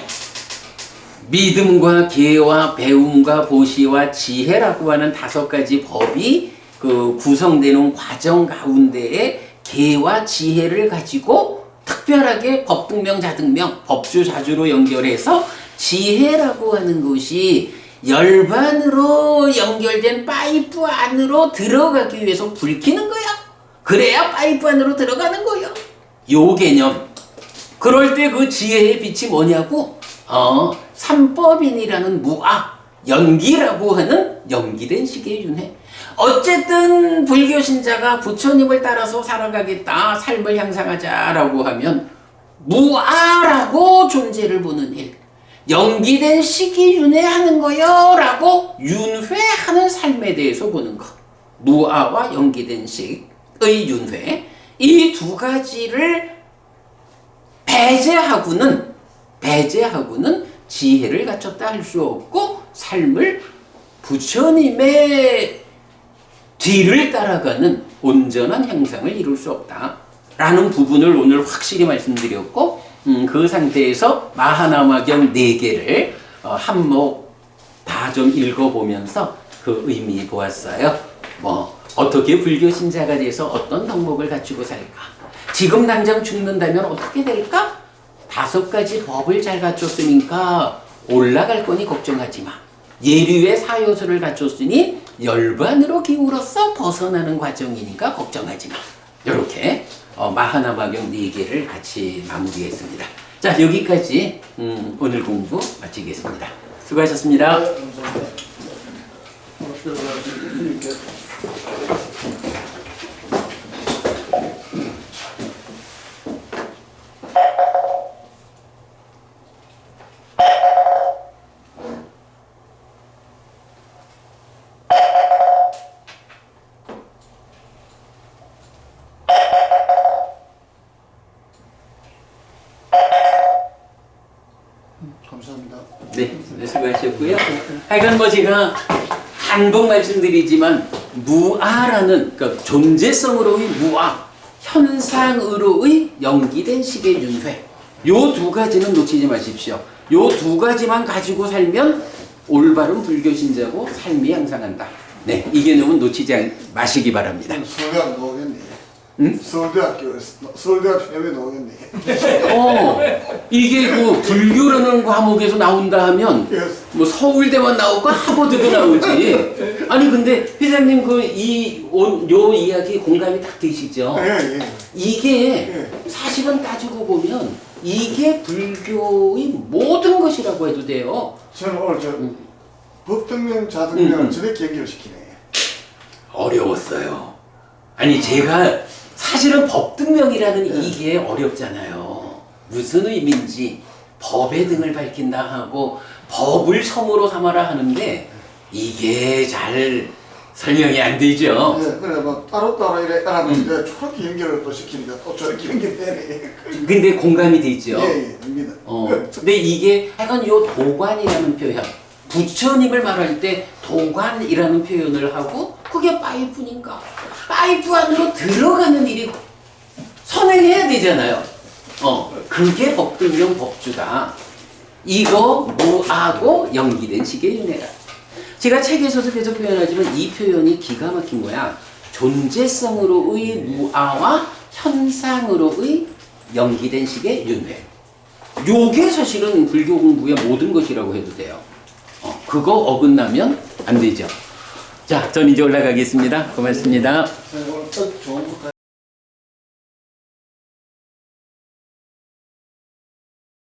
A: 믿음과 계와 배움과 보시와 지혜라고 하는 5가지 법이 구성되는 과정 가운데에 계와 지혜를 가지고 특별하게 법등명, 자등명, 법주, 자주로 연결해서 지혜라고 하는 것이 열반으로 연결된 파이프 안으로 들어가기 위해서 불 켜는 거야. 그래야 파이프 안으로 들어가는 거야. 요 개념. 그럴 때 그 지혜의 빛이 뭐냐고? 삼법인이라는 무아, 연기라고 하는 연기된 식의 윤회. 어쨌든 불교 신자가 부처님을 따라서 살아가겠다, 삶을 향상하자라고 하면 무아라고 존재를 보는 일, 연기된 식이 윤회하는 거요 라고 윤회하는 삶에 대해서 보는 것. 무아와 연기된 식의 윤회, 이 두 가지를 배제하고는 지혜를 갖췄다 할 수 없고 삶을 부처님의 뒤를 따라가는 온전한 향상을 이룰 수 없다라는 부분을 오늘 확실히 말씀드렸고, 그 상태에서 마하나마경 4개를 한목 다 좀 읽어보면서 그 의미 보았어요. 어떻게 불교 신자가 돼서 어떤 덕목을 갖추고 살까? 지금 당장 죽는다면 어떻게 될까? 5가지 법을 잘 갖췄으니까 올라갈 거니 걱정하지 마. 예류의 4요소를 갖췄으니 열반으로 기울어서 벗어나는 과정이니까 걱정하지 마. 이렇게 마하나마경 4개를 같이 마무리했습니다. 자, 여기까지 오늘 공부 마치겠습니다. 수고하셨습니다.
B: 감사합니다. 감사합니다.
A: 네, 수고하셨고요. 하여간 제가 반복 말씀드리지만 무아라는, 그러니까 존재성으로의 무아, 현상으로의 연기된 식의 윤회, 요 2가지는 놓치지 마십시오. 요 2가지만 가지고 살면 올바른 불교 신자고 삶이 향상한다. 네, 이 개념은 놓치지 마시기 바랍니다.
B: 서울대학 나오겠네.
A: 응?
B: 서울대학 시험에 나오겠네.
A: 이게 그 불교라는 과목에서 나온다 하면 뭐 서울대만 나오고 하버드도 나오지. 아니 근데 회장님 요 이야기 공감이 딱 되시죠?
B: 예.
A: 이게 사실은 따지고 보면 이게 불교의 모든 것이라고 해도 돼요.
B: 저는 오늘 법등명, 자등명 저렇게 연결시키네.
A: 어려웠어요. 아니 제가 사실은 법등명이라는 이게 어렵잖아요. 무슨 의미인지 법의 등을 밝힌다 하고 법을 성으로 삼아라 하는데 이게 잘 설명이 안 되죠.
B: 그래 따로따로 이래 알았는데 저렇게 연결을 또 시키니까 또 저렇게 연결되네.
A: 근데 공감이 되죠.
B: 예, 됩니다.
A: 근데 이게 하여간 요 도관이라는 표현, 부처님을 말할 때 도관이라는 표현을 하고 그게 파이프니까 파이프 안으로 들어가는 일이 선행해야 되잖아요. 그게 법등명 법주다. 이거 무아고 연기된 식의 윤회다. 제가 책에서도 계속 표현하지만 이 표현이 기가 막힌 거야. 존재성으로의 무아와 현상으로의 연기된 식의 윤회. 요게 사실은 불교 공부의 모든 것이라고 해도 돼요. 그거 어긋나면 안 되죠. 자, 전 이제 올라가겠습니다. 고맙습니다.
B: 오늘 딱 좋은 거